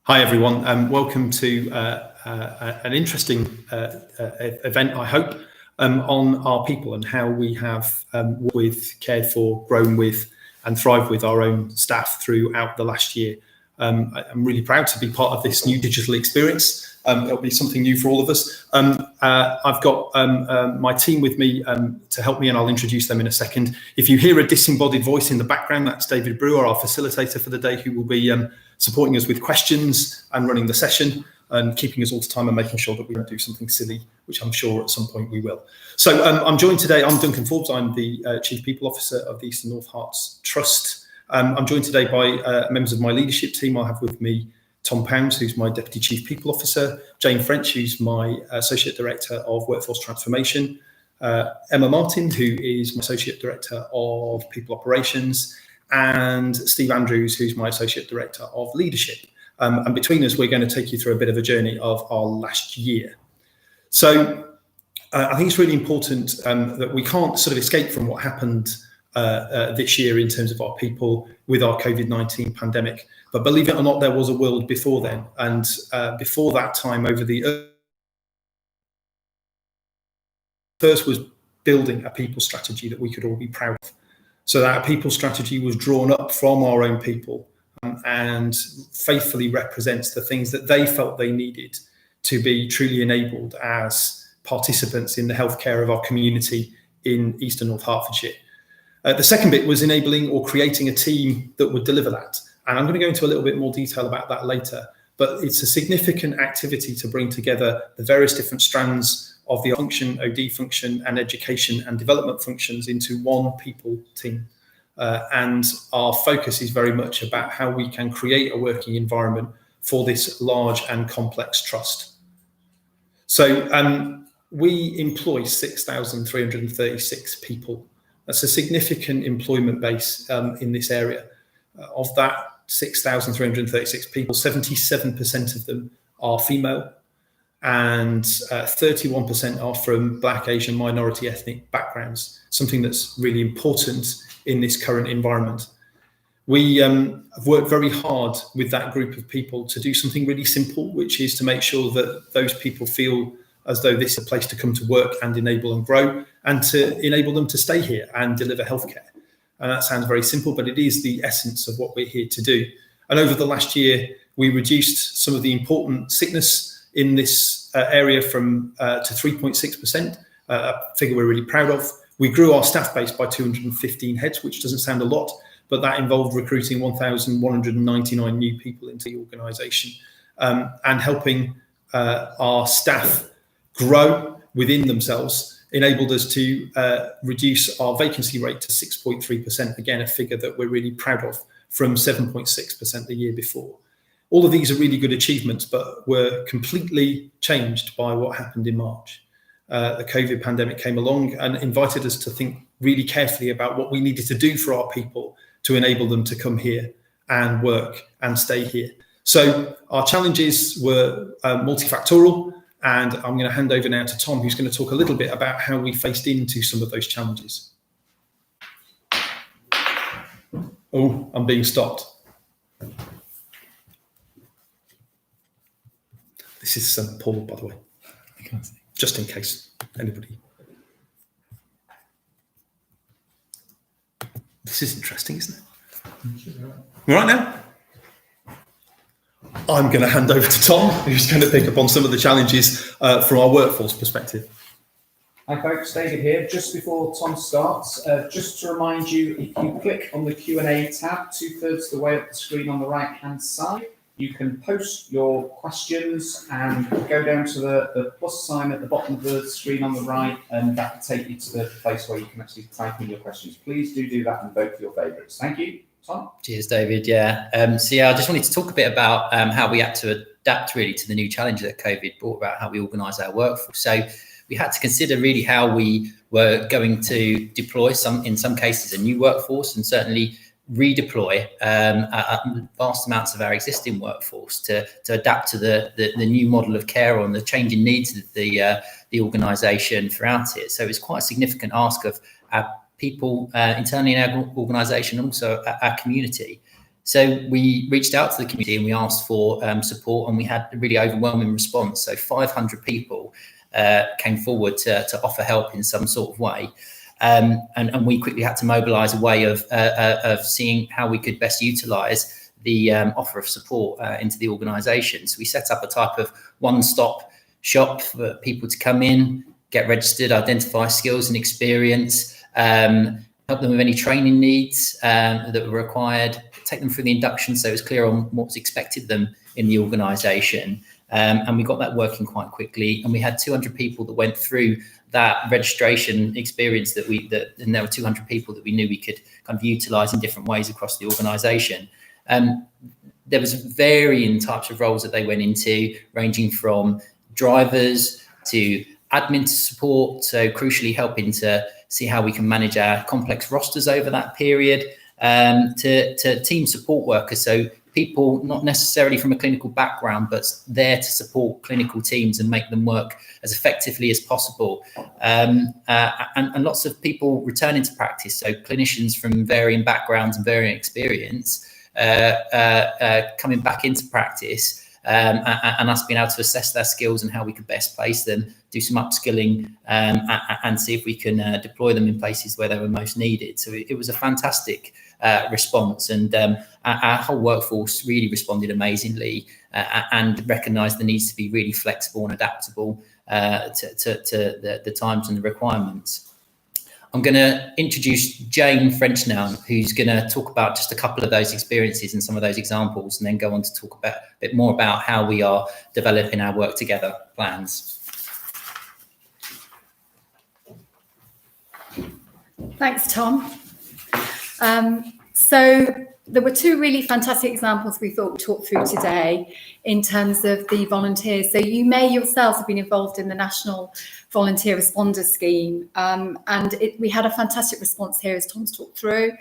Hi everyone, welcome to an interesting event, I hope, on our people and how we have worked, cared for, grown with and thrived with our own staff throughout the last year. I'm really proud to be part of this new digital experience. It'll be something new for all of us. I've got my team with me to help me, and I'll introduce them in a second. If you hear a disembodied voice in the background, that's David Brewer, our facilitator for the day, who will be supporting us with questions and running the session and keeping us all to time and making sure that we don't do something silly, which I'm sure at some point we will. So I'm joined today, I'm Duncan Forbes, I'm the Chief People Officer of the Eastern North Herts Trust. I'm joined today by members of my leadership team. I'll have with me Tom Pounds, who's my Deputy Chief People Officer, Jane French, who's my Associate Director of Workforce Transformation, Emma Martin, who is my Associate Director of People Operations, and Steve Andrews, who's my Associate Director of Leadership. And between us, we're going to take you through a bit of a journey of our last year. So I think it's really important that we can't sort of escape from what happened this year in terms of our people with our COVID-19 pandemic. But believe it or not, there was a world before then. And before that time, over the first was building a people strategy that we could all be proud of. So that people strategy was drawn up from our own people and faithfully represents the things that they felt they needed to be truly enabled as participants in the healthcare of our community in Eastern North Hertfordshire. The second bit was enabling or creating a team that would deliver that. And I'm going to go into a little bit more detail about that later, but it's a significant activity to bring together the various different strands of the function, OD function, and education and development functions into one people team. And our focus is very much about how we can create a working environment for this large and complex trust. So we employ 6,336 people. That's a significant employment base in this area. Of that 6,336 people, 77% of them are female, and 31% are from Black, Asian, minority ethnic backgrounds, something that's really important in this current environment. We have worked very hard with that group of people to do something really simple, which is to make sure that those people feel as though this is a place to come to work and enable and grow, and to enable them to stay here and deliver healthcare. And that sounds very simple, but it is the essence of what we're here to do. And over the last year, we reduced some of the important sickness in this area from to 3.6%, a figure we're really proud of. We grew our staff base by 215 heads, which doesn't sound a lot, but that involved recruiting 1,199 new people into the organisation and helping our staff grow within themselves enabled us to reduce our vacancy rate to 6.3%, again, a figure that we're really proud of, from 7.6% the year before. All of these are really good achievements, but were completely changed by what happened in March. The COVID pandemic came along and invited us to think really carefully about what we needed to do for our people to enable them to come here and work and stay here. So our challenges were multifactorial, and I'm going to hand over now to Tom, who's going to talk a little bit about how we faced into some of those challenges. Oh, I'm being stopped. This is Paul, by the way, just in case anybody. This is interesting, isn't it? Right now, I'm going to hand over to Tom, who's going to pick up on some of the challenges from our workforce perspective. Hi folks, David here. Just before Tom starts, just to remind you, if you click on the Q&A tab 2/3 the way up the screen on the right-hand side, you can post your questions and go down to the plus sign at the bottom of the screen on the right, and that will take you to the place where you can actually type in your questions. Please do that and vote for your favourites. Thank you. Tom? Cheers, David. Yeah. So I just wanted to talk a bit about how we had to adapt really to the new challenge that COVID brought about, how we organise our workforce. So we had to consider really how we were going to deploy in some cases, a new workforce, and certainly redeploy vast amounts of our existing workforce to adapt to the new model of care and the changing needs of the organisation throughout it. So it's quite a significant ask of our people internally in our organisation, and also our community. So we reached out to the community and we asked for support, and we had a really overwhelming response. So 500 people came forward to offer help in some sort of way. And we quickly had to mobilise a way of seeing how we could best utilise the offer of support into the organisation. So we set up a type of one-stop shop for people to come in, get registered, identify skills and experience, help them with any training needs that were required, take them through the induction so it was clear on what was expected of them in the organisation. And we got that working quite quickly. And we had 200 people that went through that registration experience and there were 200 people that we knew we could kind of utilise in different ways across the organisation. There was varying types of roles that they went into, ranging from drivers to admin to support, so crucially helping to see how we can manage our complex rosters over that period, to team support workers, so people not necessarily from a clinical background, but there to support clinical teams and make them work as effectively as possible. And lots of people returning to practice, so clinicians from varying backgrounds and varying experience coming back into practice, and us being able to assess their skills and how we could best place them, do some upskilling, and see if we can deploy them in places where they were most needed. So it was a fantastic response, and our whole workforce really responded amazingly and recognised the needs to be really flexible and adaptable to the times and the requirements. I'm going to introduce Jane French now, who's going to talk about just a couple of those experiences and some of those examples, and then go on to talk about a bit more about how we are developing our work together plans. Thanks, Tom. So there were two really fantastic examples we thought we'd talk through today in terms of the volunteers. So you may yourselves have been involved in the National Volunteer Responder Scheme, and we had a fantastic response here as Tom's talked through.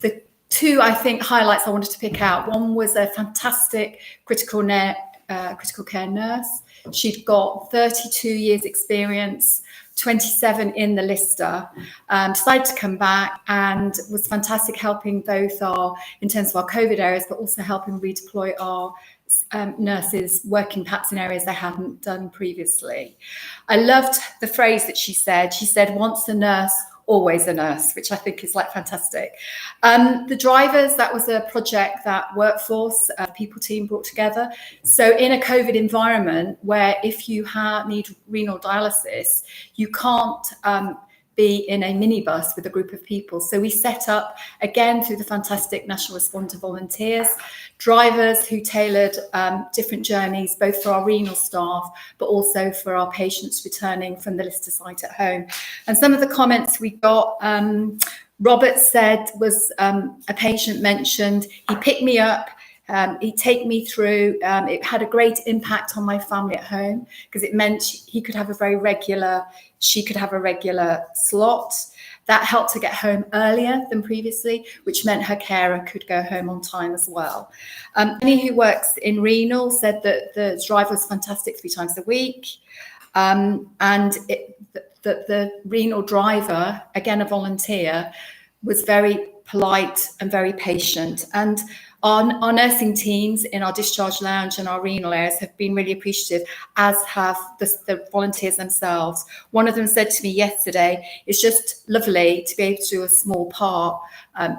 The two, I think, highlights I wanted to pick out. One was a fantastic critical care nurse. She'd got 32 years experience, 27 in the Lister, decided to come back and was fantastic, helping both in terms of our COVID areas, but also helping redeploy our nurses working perhaps in areas they hadn't done previously. I loved the phrase that she said. She said, once a nurse, always a nurse, which I think is like fantastic. The drivers, that was a project that Workforce people team brought together. So in a COVID environment where if you need renal dialysis, you can't be in a minibus with a group of people. So we set up, again, through the fantastic National Responder volunteers, drivers who tailored different journeys, both for our renal staff, but also for our patients returning from the Lister site at home. And some of the comments we got, Robert said, was a patient mentioned, he picked me up, he'd take me through. It had a great impact on my family at home because it meant she could have a regular slot. That helped her get home earlier than previously, which meant her carer could go home on time as well. Annie, who works in renal, said that the driver was fantastic 3 times a week. The renal driver, again a volunteer, was very polite and very patient. And our nursing teams in our discharge lounge and our renal areas have been really appreciative, as have the volunteers themselves. One of them said to me yesterday, it's just lovely to be able to do a small part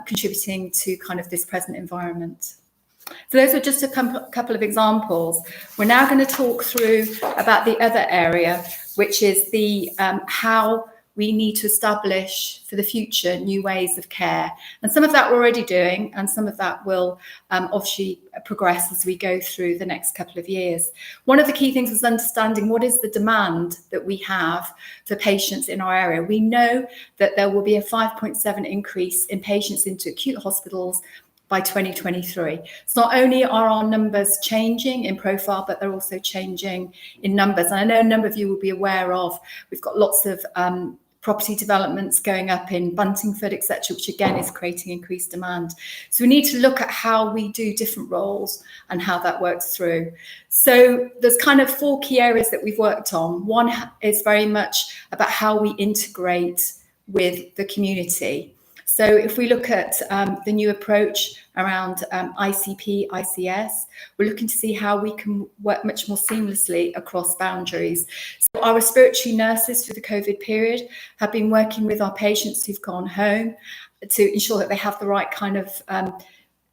contributing to kind of this present environment. So those were just a couple of examples. We're now going to talk through about the other area, which is the how we need to establish for the future new ways of care. And some of that we're already doing, and some of that will obviously progress as we go through the next couple of years. One of the key things was understanding what is the demand that we have for patients in our area. We know that there will be a 5.7 increase in patients into acute hospitals by 2023. So not only are our numbers changing in profile, but they're also changing in numbers. And I know a number of you will be aware of, we've got lots of property developments going up in Buntingford, etc., which again is creating increased demand. So we need to look at how we do different roles and how that works through. So there's kind of 4 key areas that we've worked on. One is very much about how we integrate with the community. So if we look at the new approach around ICP, ICS, we're looking to see how we can work much more seamlessly across boundaries. So our respiratory nurses for the COVID period have been working with our patients who've gone home to ensure that they have the right kind of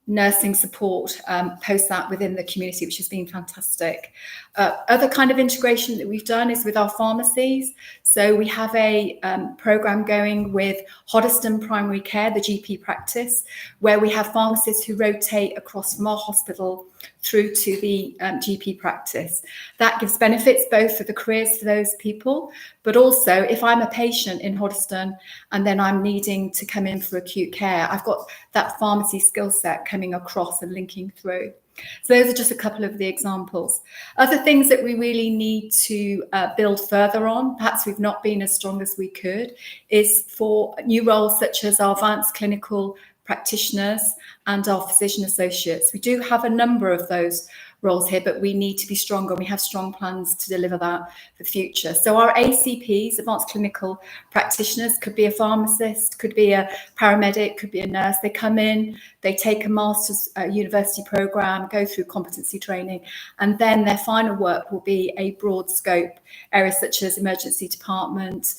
nursing support post that within the community, which has been fantastic. Other kind of integration that we've done is with our pharmacies. So we have a program going with Hoddesdon Primary Care, the GP practice, where we have pharmacists who rotate across from our hospital through to the GP practice. That gives benefits both for the careers for those people, but also if I'm a patient in Hoddesdon and then I'm needing to come in for acute care, I've got that pharmacy skill set coming across and linking through. So those are just a couple of the examples. Other things that we really need to build further on, perhaps we've not been as strong as we could, is for new roles such as our advanced clinical practitioners and our physician associates. We do have a number of those roles here, but we need to be stronger. We have strong plans to deliver that for the future. So our ACPs, advanced clinical practitioners, could be a pharmacist, could be a paramedic, could be a nurse. They come in, they take a master's university program, go through competency training, and then their final work will be a broad scope, areas such as emergency department.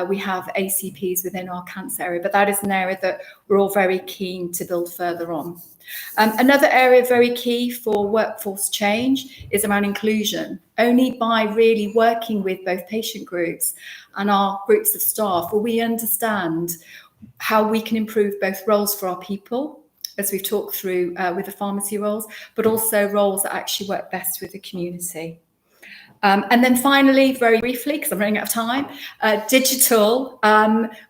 We have ACPs within our cancer area, but that is an area that we're all very keen to build further on. Another area very key for workforce change is around inclusion. Only by really working with both patient groups and our groups of staff will we understand how we can improve both roles for our people, as we've talked through with the pharmacy roles, but also roles that actually work best with the community. And then finally, very briefly, because I'm running out of time, digital.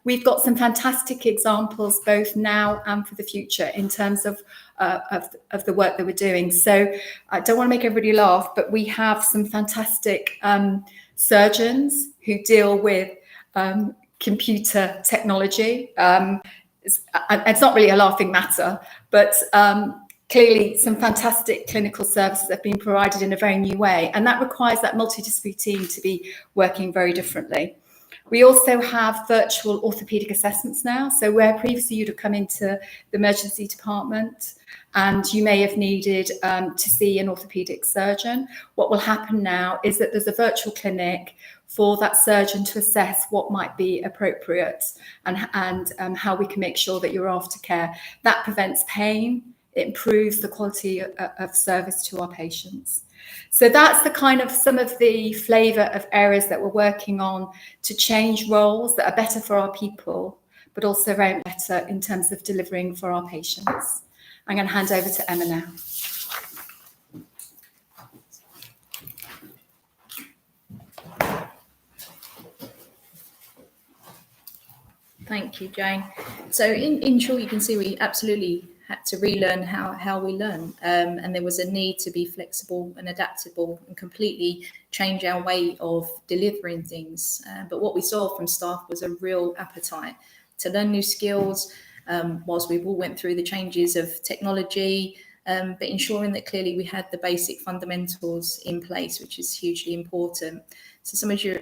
We've got some fantastic examples both now and for the future in terms of the work that we're doing. So I don't want to make everybody laugh, but we have some fantastic surgeons who deal with computer technology. It's not really a laughing matter, but clearly some fantastic clinical services have been provided in a very new way, and that requires that multidisciplinary team to be working very differently. We also have virtual orthopaedic assessments now. So where previously you'd have come into the emergency department and you may have needed to see an orthopaedic surgeon, what will happen now is that there's a virtual clinic for that surgeon to assess what might be appropriate and how we can make sure that you're aftercare. That prevents pain. It improves the quality of service to our patients. So that's the kind of some of the flavour of areas that we're working on to change roles that are better for our people, but also very better in terms of delivering for our patients. I'm going to hand over to Emma now. Thank you, Jane. So in short, you can see we absolutely had to relearn how we learn, and there was a need to be flexible and adaptable and completely change our way of delivering things. But what we saw from staff was a real appetite to learn new skills, whilst we all went through the changes of technology, but ensuring that clearly we had the basic fundamentals in place, which is hugely important. So some of you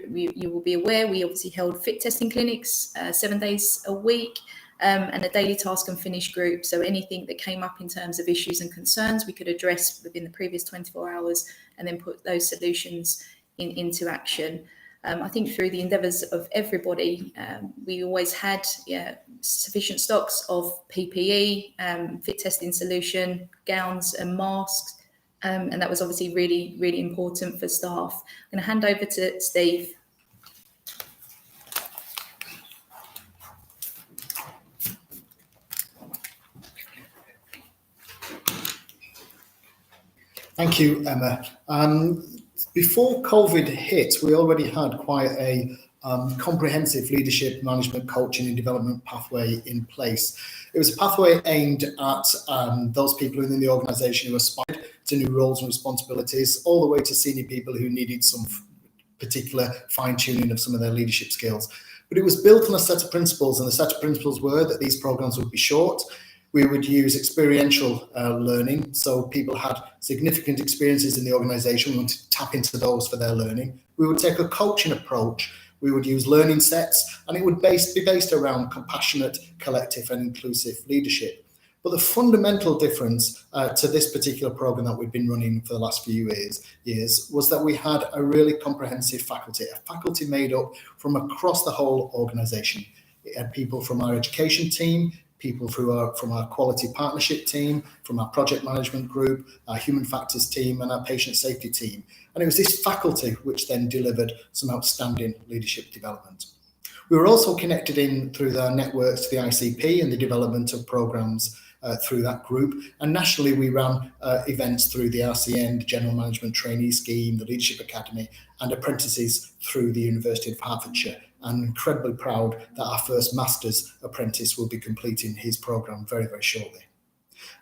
will be aware, we obviously held fit testing clinics 7 days a week, and a daily task and finish group. So anything that came up in terms of issues and concerns, we could address within the previous 24 hours and then put those solutions into action. I think through the endeavours of everybody, we always had sufficient stocks of PPE, fit testing solution, gowns and masks. And that was obviously really, really important for staff. I'm going to hand over to Steve. Thank you, Emma. Before COVID hit, we already had quite a comprehensive leadership, management, coaching and development pathway in place. It was a pathway aimed at those people within the organisation who aspired to new roles and responsibilities, all the way to senior people who needed some particular fine-tuning of some of their leadership skills. But it was built on a set of principles, and the set of principles were that these programmes would be short. We would use experiential learning, so people had significant experiences in the organisation. We wanted to tap into those for their learning. We would take a coaching approach We would use learning sets, and it would be based around compassionate, collective and inclusive leadership. But the fundamental difference to this particular program that we've been running for the last few years was that we had a really comprehensive faculty, a faculty made up from across the whole organisation. It had people from our education team, people from our quality partnership team, from our project management group, our human factors team and our patient safety team. And it was this faculty which then delivered some outstanding leadership development. We were also connected in through our networks to the ICP and the development of programmes through that group. And nationally, we ran events through the RCN, the General Management Trainee Scheme, the Leadership Academy, and apprentices through the University of Hertfordshire. I'm incredibly proud that our first Master's apprentice will be completing his programme very, very shortly.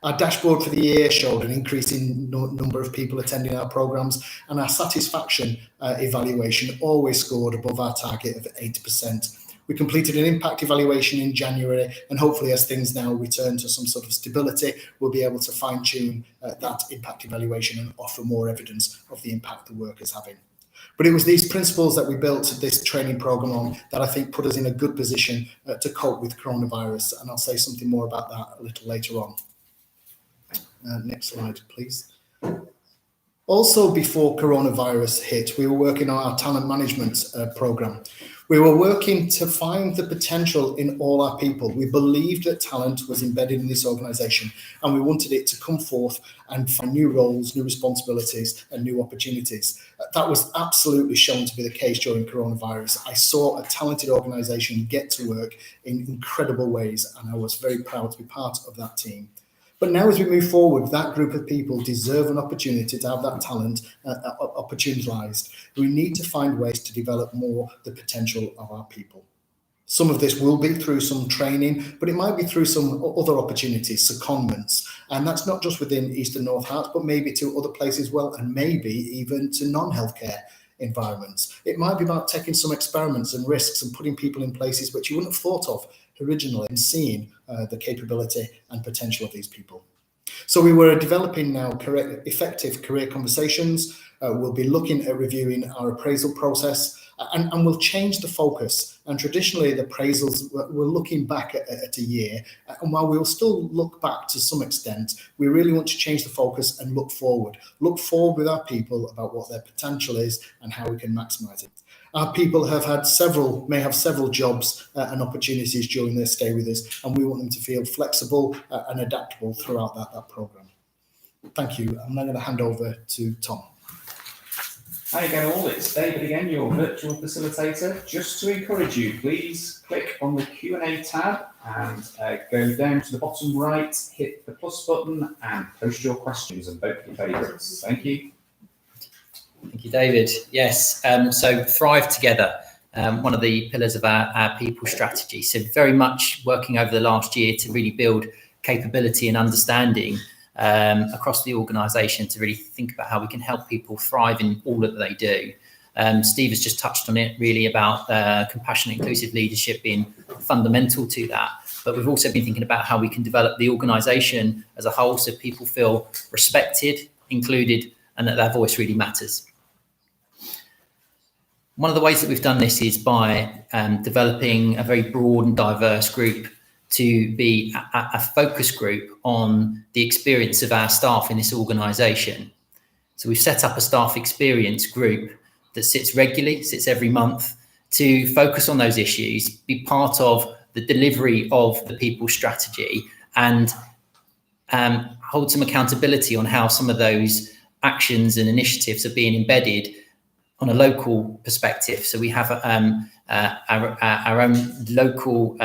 Our dashboard for the year showed an increase in number of people attending our programmes, and our satisfaction evaluation always scored above our target of 80%. We completed an impact evaluation in January, and hopefully as things now return to some sort of stability, we'll be able to fine-tune that impact evaluation and offer more evidence of the impact the work is having. But it was these principles that we built this training programme on that I think put us in a good position to cope with coronavirus, and I'll say something more about that a little later on. Next slide, please. Also, before coronavirus hit, we were working on our talent management programme. We were working to find the potential in all our people. We believed that talent was embedded in this organisation, and we wanted it to come forth and find new roles, new responsibilities and new opportunities. That was absolutely shown to be the case during coronavirus. I saw a talented organisation get to work in incredible ways, and I was very proud to be part of that team. But now as we move forward, that group of people deserve an opportunity to have that talent opportunised. We need to find ways to develop more the potential of our people. Some of this will be through some training, but it might be through some other opportunities, secondments. And that's not just within East and North Herts, but maybe to other places as well, and maybe even to non-healthcare environments. It might be about taking some experiments and risks and putting people in places which you wouldn't have thought of originally and seeing the capability and potential of these people. So we were developing now effective career conversations. We'll be looking at reviewing our appraisal process, and we'll change the focus. And traditionally, the appraisals, we're looking back at a year, and while we'll still look back to some extent, we really want to change the focus and look forward. Look forward with our people about what their potential is and how we can maximise it. Our people may have several jobs and opportunities during their stay with us, and we want them to feel flexible and adaptable throughout that programme. Thank you. I'm now going to hand over to Tom. Hi again all, it's David again, your virtual facilitator. Just to encourage you, please click on the Q&A tab and go down to the bottom right, hit the plus button and post your questions and vote your favourites. Thank you. Thank you, David. Yes, so thrive together, one of the pillars of our people strategy. So very much working over the last year to really build capability and understanding across the organisation to really think about how we can help people thrive in all that they do. Steve has just touched on it really about compassionate, inclusive leadership being fundamental to that. But we've also been thinking about how we can develop the organisation as a whole so people feel respected, included, and that their voice really matters. One of the ways that we've done this is by developing a very broad and diverse group to be a focus group on the experience of our staff in this organisation. So we've set up a staff experience group that sits regularly, sits every month, to focus on those issues, be part of the delivery of the people strategy, and hold some accountability on how some of those actions and initiatives are being embedded on a local perspective. So we have our own local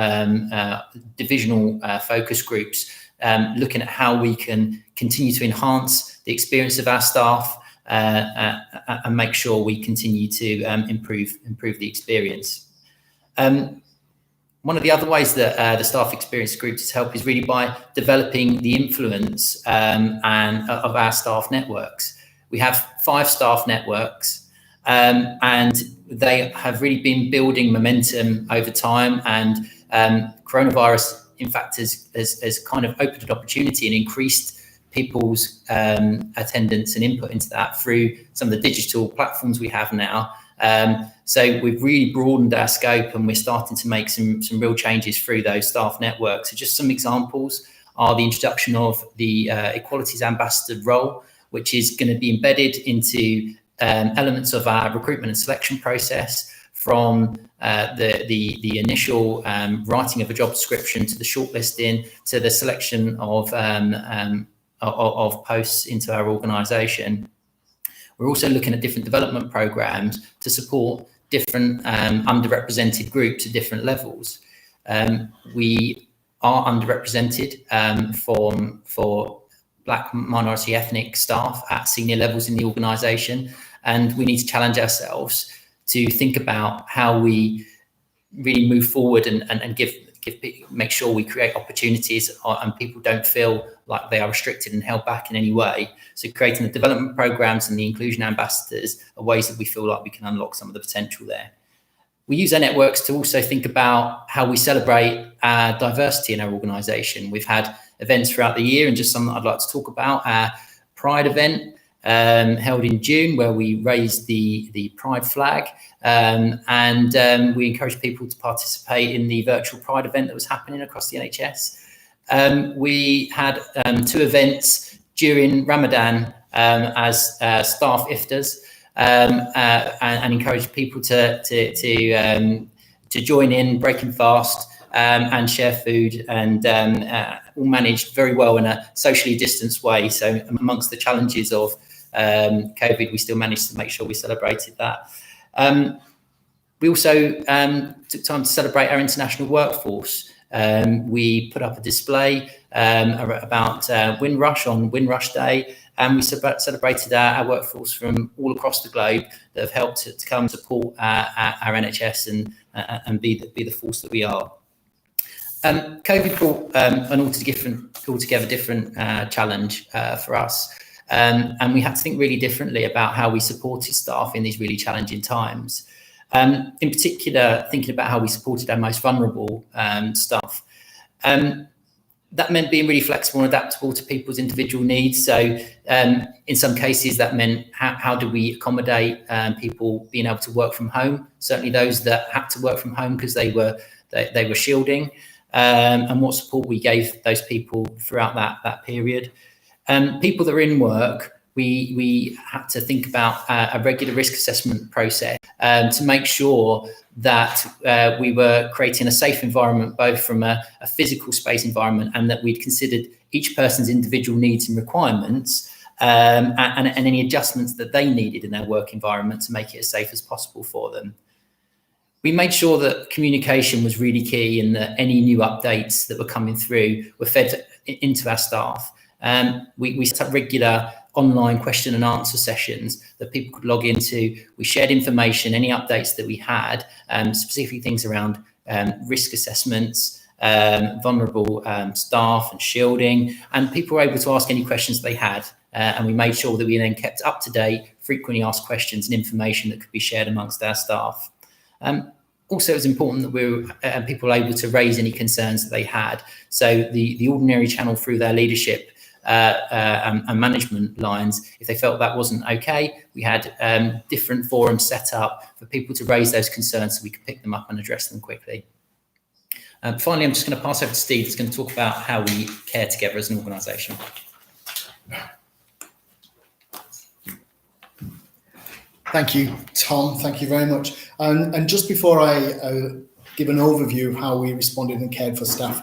divisional focus groups, looking at how we can continue to enhance the experience of our staff and make sure we continue to improve the experience. One of the other ways that the staff experience groups help is really by developing the influence of our staff networks. We have 5 staff networks, and they have really been building momentum over time, and coronavirus in fact has kind of opened an opportunity and increased people's attendance and input into that through some of the digital platforms we have now, So we've really broadened our scope, and we're starting to make some real changes through those staff networks. So just some examples are the introduction of the Equalities Ambassador role, which is going to be embedded into elements of our recruitment and selection process, from the initial writing of a job description to the shortlisting to the selection of posts into our organisation. We're also looking at different development programs to support different underrepresented groups at different levels. We are underrepresented for Black minority ethnic staff at senior levels in the organisation, and we need to challenge ourselves to think about how we really move forward and make sure we create opportunities and people don't feel like they are restricted and held back in any way. So creating the development programs and the inclusion ambassadors are ways that we feel like we can unlock some of the potential there. We use our networks to also think about how we celebrate diversity in our organisation. We've had events throughout the year, and just some that I'd like to talk about. Our Pride event held in June, where we raised the Pride flag, and we encouraged people to participate in the virtual Pride event that was happening across the NHS. We had 2 events during Ramadan as staff iftars, and encouraged people to join in, breaking fast, and share food, and all managed very well in a socially distanced way. So amongst the challenges of COVID, we still managed to make sure we celebrated that. We also took time to celebrate our international workforce. We put up a display about Windrush on Windrush Day, and we celebrated our workforce from all across the globe that have helped to come support our NHS and be the force that we are. COVID brought an altogether different challenge for us, and we had to think really differently about how we supported staff in these really challenging times. In particular, thinking about how we supported our most vulnerable staff. That meant being really flexible and adaptable to people's individual needs. So in some cases, that meant how do we accommodate people being able to work from home, certainly those that had to work from home because they were shielding, and what support we gave those people throughout that period. People that are in work, we had to think about a regular risk assessment process to make sure that we were creating a safe environment, both from a physical space environment, and that we'd considered each person's individual needs and requirements, and any adjustments that they needed in their work environment to make it as safe as possible for them. We made sure that communication was really key, and that any new updates that were coming through were fed into our staff. We set up regular online question and answer sessions that people could log into. We shared information, any updates that we had, specifically things around risk assessments, vulnerable staff and shielding, and people were able to ask any questions they had. And we made sure that we then kept up to date, frequently asked questions and information that could be shared amongst our staff. Also, it was important that people were able to raise any concerns that they had. So the ordinary channel through their leadership and management lines, if they felt that wasn't okay, we had different forums set up for people to raise those concerns so we could pick them up and address them quickly. Finally, I'm just going to pass over to Steve, who's going to talk about how we care together as an organisation. Thank you, Tom. Thank you very much. And just before I give an overview of how we responded and cared for staff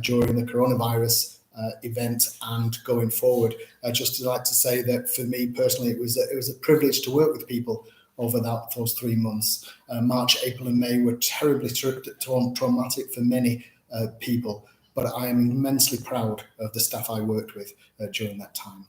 during the coronavirus event and going forward, just like to say that for me personally, it was a privilege to work with people over those 3 months. March, April, and May were terribly traumatic for many people, but I am immensely proud of the staff I worked with during that time.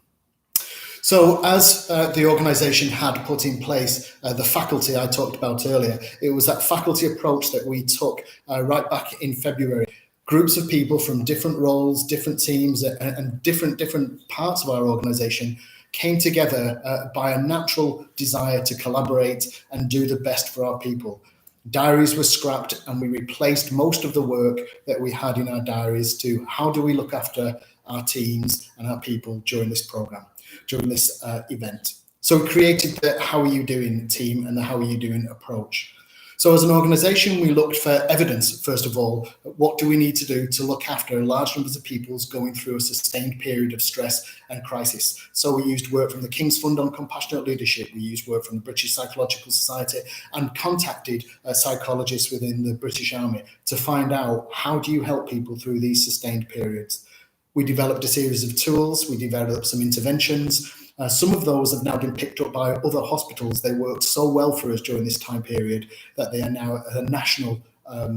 So as the organisation had put in place the faculty I talked about earlier, it was that faculty approach that we took right back in February. Groups of people from different roles, different teams, and different parts of our organisation came together by a natural desire to collaborate and do the best for our people. Diaries were scrapped, and we replaced most of the work that we had in our diaries to how do we look after our teams and our people during this programme, during this event. So we created the How Are You Doing team and the How Are You Doing approach. So as an organisation, we looked for evidence, first of all. What do we need to do to look after large numbers of people going through a sustained period of stress and crisis? So we used work from the King's Fund on Compassionate Leadership. We used work from the British Psychological Society and contacted psychologists within the British Army to find out, how do you help people through these sustained periods? We developed a series of tools. We developed some interventions. Some of those have now been picked up by other hospitals. They worked so well for us during this time period that they are now a national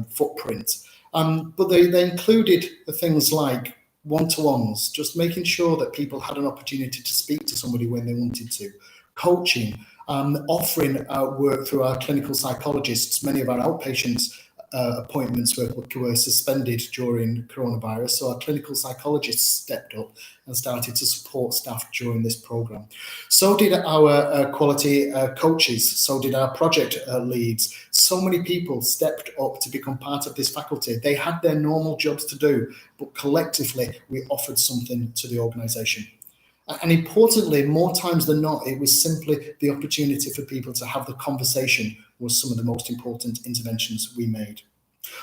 footprint. But they included things like one-to-ones, just making sure that people had an opportunity to speak to somebody when they wanted to, coaching, offering work through our clinical psychologists. Many of our outpatients appointments were suspended during coronavirus, so our clinical psychologists stepped up and started to support staff during this program. So did our quality coaches, so did our project leads. So many people stepped up to become part of this faculty. They had their normal jobs to do, but collectively we offered something to the organisation. And importantly, more times than not, it was simply the opportunity for people to have the conversation was some of the most important interventions we made.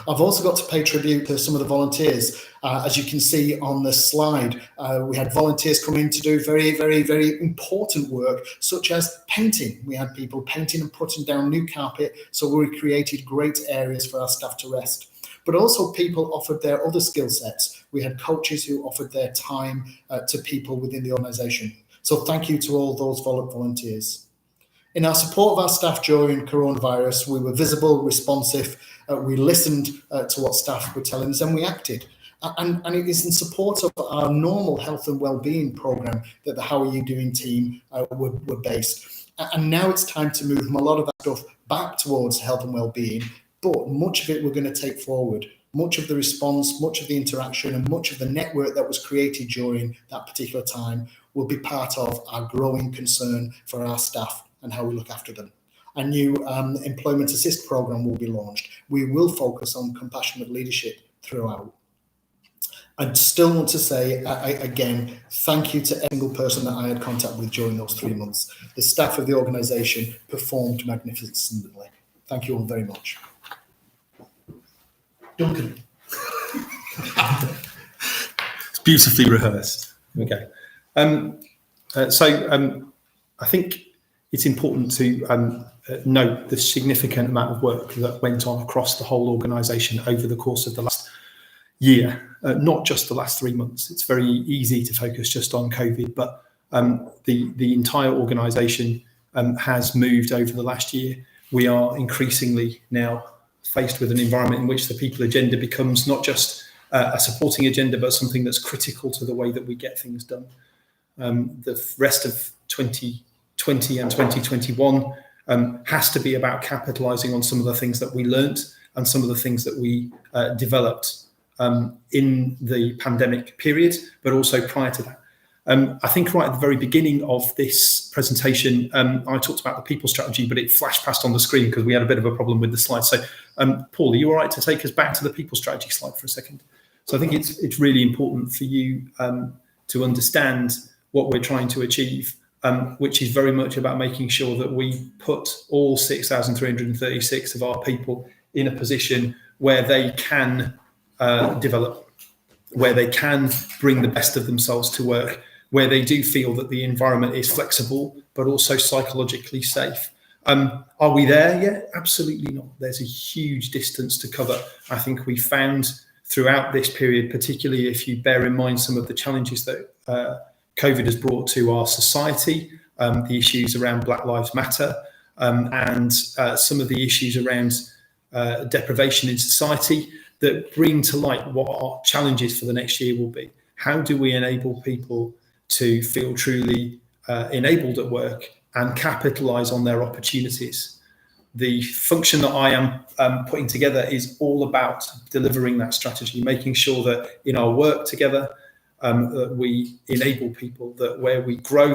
I've also got to pay tribute to some of the volunteers. As you can see on the slide, we had volunteers come in to do very, very, very important work, such as painting. We had people painting and putting down new carpet, so we created great areas for our staff to rest. But also people offered their other skill sets. We had coaches who offered their time to people within the organisation. So thank you to all those volunteers. In our support of our staff during coronavirus, we were visible, responsive, we listened to what staff were telling us, and we acted. And it is in support of our normal health and wellbeing programme that the How Are You Doing team were based. And now it's time to move a lot of that stuff back towards health and wellbeing, but much of it we're going to take forward. Much of the response, much of the interaction, and much of the network that was created during that particular time will be part of our growing concern for our staff and how we look after them. A new employment assist program will be launched. We will focus on compassionate leadership throughout. I still want to say, again, thank you to every single person that I had contact with during those 3 months. The staff of the organisation performed magnificently. Thank you all very much. Duncan. It's beautifully rehearsed. Okay. I think it's important to note the significant amount of work that went on across the whole organisation over the course of the last year, not just the last 3 months. It's very easy to focus just on COVID, but the entire organisation has moved over the last year. We are increasingly now faced with an environment in which the people agenda becomes not just a supporting agenda, but something that's critical to the way that we get things done. The rest of 2020 and 2021 has to be about capitalising on some of the things that we learnt and some of the things that we developed in the pandemic period, but also prior to that. I think right at the very beginning of this presentation, I talked about the people strategy, but it flashed past on the screen because we had a bit of a problem with the slide. So, Paul, are you all right to take us back to the people strategy slide for a second? So I think it's really important for you to understand what we're trying to achieve, which is very much about making sure that we put all 6,336 of our people in a position where they can develop, where they can bring the best of themselves to work, where they do feel that the environment is flexible, but also psychologically safe. Are we there yet? Absolutely not. There's a huge distance to cover. I think we found throughout this period, particularly if you bear in mind some of the challenges that COVID has brought to our society, the issues around Black Lives Matter, and some of the issues around deprivation in society that bring to light what our challenges for the next year will be. How do we enable people to feel truly enabled at work and capitalise on their opportunities? The function that I am putting together is all about delivering that strategy, making sure that in our work together, that we enable people, that where we grow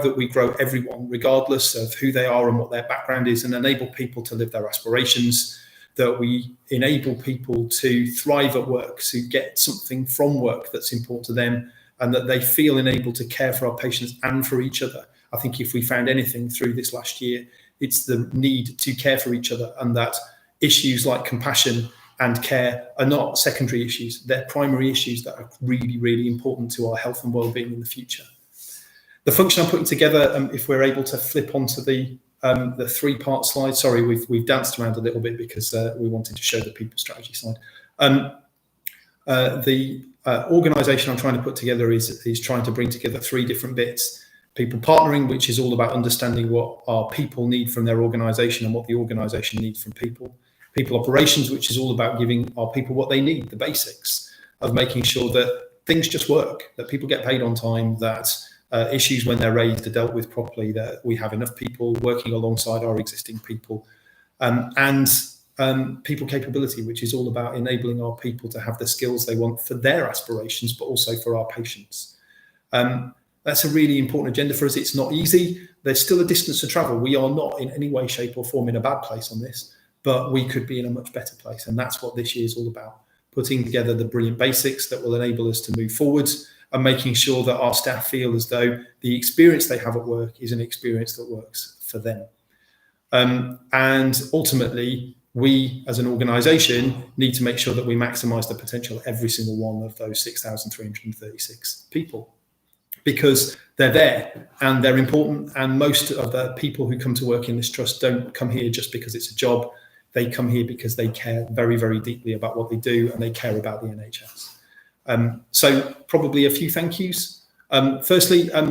everyone, regardless of who they are and what their background is, and enable people to live their aspirations, that we enable people to thrive at work, to get something from work that's important to them, and that they feel enabled to care for our patients and for each other. I think if we found anything through this last year, it's the need to care for each other, and that issues like compassion and care are not secondary issues. They're primary issues that are really, really important to our health and well-being in the future. The function I'm putting together, if we're able to flip onto the 3-part slide. Sorry, we've danced around a little bit because we wanted to show the people strategy side. The organisation I'm trying to put together is trying to bring together 3 different bits. People partnering, which is all about understanding what our people need from their organisation and what the organisation needs from people. People operations, which is all about giving our people what they need, the basics of making sure that things just work, that people get paid on time, that issues when they're raised are dealt with properly, that we have enough people working alongside our existing people, and people capability, which is all about enabling our people to have the skills they want for their aspirations, but also for our patients. That's a really important agenda for us. It's not easy. There's still a distance to travel. We are not in any way, shape or form in a bad place on this, but we could be in a much better place. And that's what this year is all about, putting together the brilliant basics that will enable us to move forwards and making sure that our staff feel as though the experience they have at work is an experience that works for them. And ultimately, we as an organisation need to make sure that we maximise the potential of every single one of those 6,336 people, because they're there and they're important. And most of the people who come to work in this trust don't come here just because it's a job. They come here because they care very, very deeply about what they do, and they care about the NHS. So probably a few thank yous. Firstly, I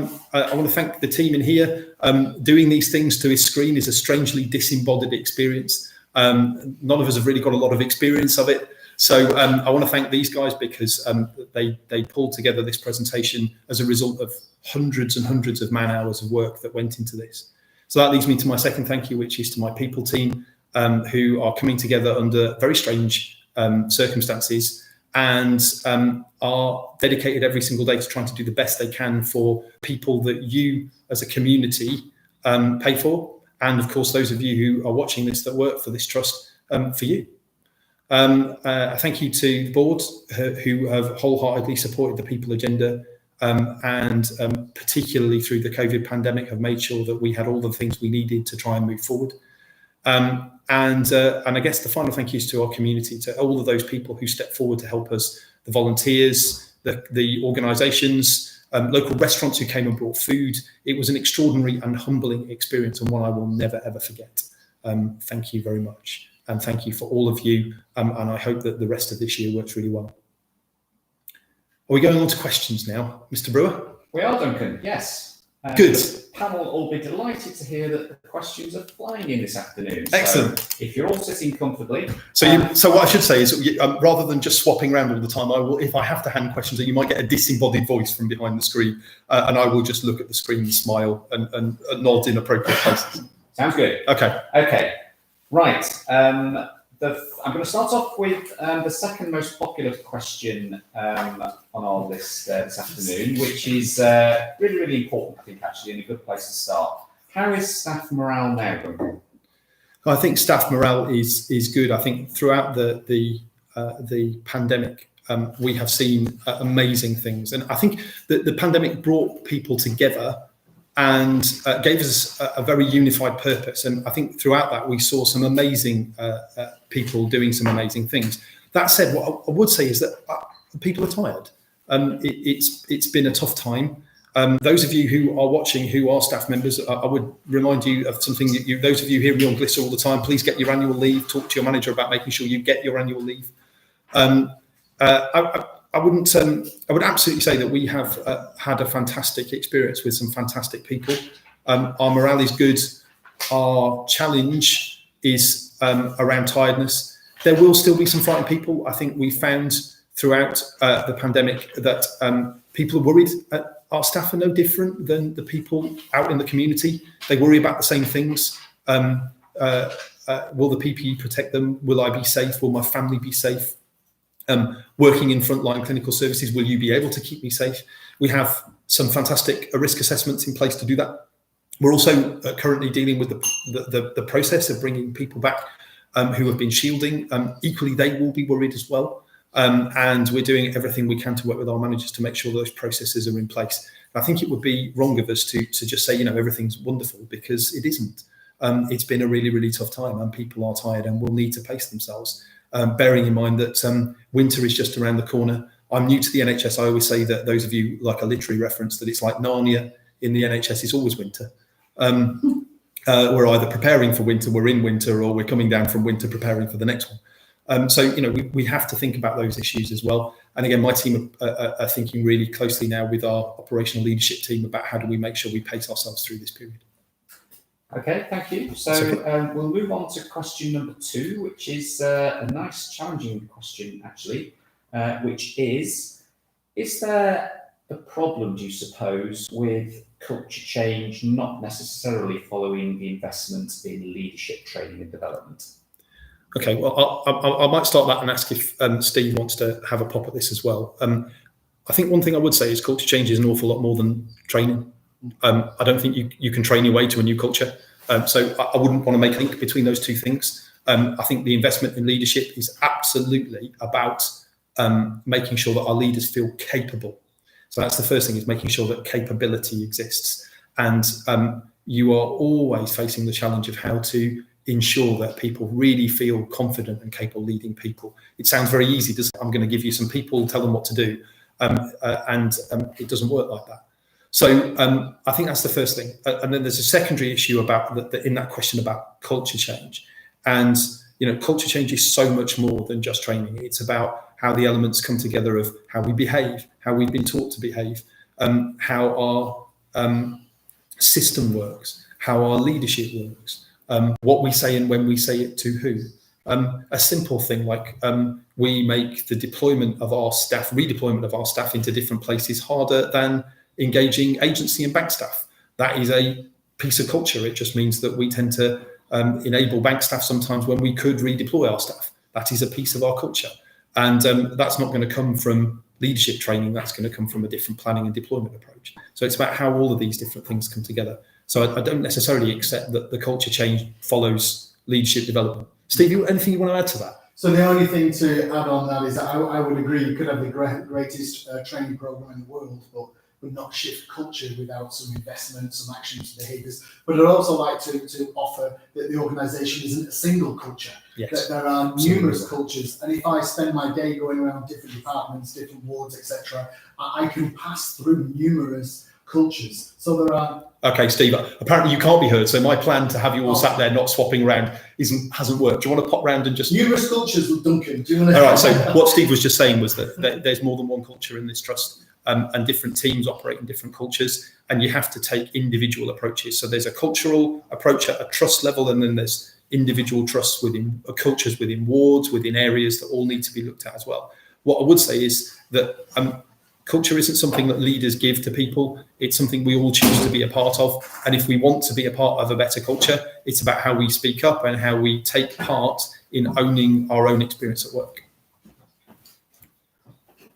want to thank the team in here. Doing these things to his screen is a strangely disembodied experience. None of us have really got a lot of experience of it. So I want to thank these guys because they pulled together this presentation as a result of hundreds and hundreds of man hours of work that went into this. So that leads me to my second thank you, which is to my people team, who are coming together under very strange circumstances and are dedicated every single day to trying to do the best they can for people that you as a community pay for. And of course, those of you who are watching this that work for this trust, for you. Thank you to the board who have wholeheartedly supported the people agenda and particularly through the COVID pandemic have made sure that we had all the things we needed to try and move forward. And I guess the final thank yous to our community, to all of those people who stepped forward to help us, the volunteers, the organisations, local restaurants who came and brought food. It was an extraordinary and humbling experience and one I will never, ever forget. Thank you very much. And thank you for all of you. And I hope that the rest of this year works really well. Are we going on to questions now, Mr. Brewer? We are, Duncan, yes. Good. The panel will be delighted to hear that the questions are flying in this afternoon. Excellent. So if you're all sitting comfortably. So what I should say is, rather than just swapping around all the time, I will, if I have to hand questions, you might get a disembodied voice from behind the screen, and I will just look at the screen and smile and nod in appropriate places. Sounds good. Okay. Okay. Right. I'm going to start off with the second most popular question on our list this afternoon, which is really, really important, I think, actually, and a good place to start. How is staff morale now, Duncan? I think staff morale is good. I think throughout the pandemic, we have seen amazing things. And I think that the pandemic brought people together and gave us a very unified purpose. And I think throughout that, we saw some amazing people doing some amazing things. That said, what I would say is that people are tired. It's been a tough time. Those of you who are watching, who are staff members, I would remind you of something that those of you hearing me on Glister all the time, please get your annual leave, talk to your manager about making sure you get your annual leave. I would absolutely say that we have had a fantastic experience with some fantastic people. Our morale is good. Our challenge is around tiredness. There will still be some frightened people. I think we found throughout the pandemic that people are worried. Our staff are no different than the people out in the community. They worry about the same things. Will the PPE protect them? Will I be safe? Will my family be safe? Working in frontline clinical services, will you be able to keep me safe? We have some fantastic risk assessments in place to do that. We're also currently dealing with the process of bringing people back who have been shielding. Equally, they will be worried as well. And we're doing everything we can to work with our managers to make sure those processes are in place. I think it would be wrong of us to just say, everything's wonderful, because it isn't. It's been a really, really tough time, and people are tired and will need to pace themselves. Bearing in mind that winter is just around the corner. I'm new to the NHS. I always say that those of you like a literary reference, that it's like Narnia in the NHS. It's always winter. We're either preparing for winter, we're in winter, or we're coming down from winter preparing for the next one. So we have to think about those issues as well. And again, my team are thinking really closely now with our operational leadership team about how do we make sure we pace ourselves through this period. Okay, thank you. So we'll move on to question number 2, which is a nice challenging question, actually, which is there a problem, do you suppose, with culture change not necessarily following the investment in leadership training and development? Okay, well, I might start that and ask if Steve wants to have a pop at this as well. I think one thing I would say is culture change is an awful lot more than training. I don't think you can train your way to a new culture. So I wouldn't want to make a link between those two things. I think the investment in leadership is absolutely about making sure that our leaders feel capable. So that's the first thing, is making sure that capability exists. And you are always facing the challenge of how to ensure that people really feel confident and capable leading people. It sounds very easy to say, I'm going to give you some people, tell them what to do. And it doesn't work like that. So I think that's the first thing. And then there's a secondary issue about in that question about culture change. And, culture change is so much more than just training. It's about how the elements come together of how we behave, how we've been taught to behave, how our system works, how our leadership works, what we say and when we say it to who. A simple thing like we make the redeployment of our staff into different places harder than engaging agency and bank staff. That is a piece of culture. It just means that we tend to enable bank staff sometimes when we could redeploy our staff. That is a piece of our culture. And that's not going to come from leadership training. That's going to come from a different planning and deployment approach. So it's about how all of these different things come together. So I don't necessarily accept that the culture change follows leadership development. Steve, anything you want to add to that? So the only thing to add on that is that I would agree, you could have the greatest training program in the world, but would not shift culture without some investment, some actions, behaviours. But I'd also like to offer that the organisation isn't a single culture, that there are numerous cultures. And if I spend my day going around different departments, different wards, etc., I can pass through numerous cultures. So there are... Okay, Steve, apparently you can't be heard, so my plan to have you all sat there not swapping around hasn't worked. Do you want to pop round and just... Numerous cultures with Duncan. Do you want to... All right, so what Steve was just saying was that there's more than one culture in this trust. And different teams operate in different cultures, and you have to take individual approaches. So there's a cultural approach at a trust level, and then there's individual trusts within cultures, within wards, within areas that all need to be looked at as well. What I would say is that culture isn't something that leaders give to people. It's something we all choose to be a part of. And if we want to be a part of a better culture, it's about how we speak up and how we take part in owning our own experience at work.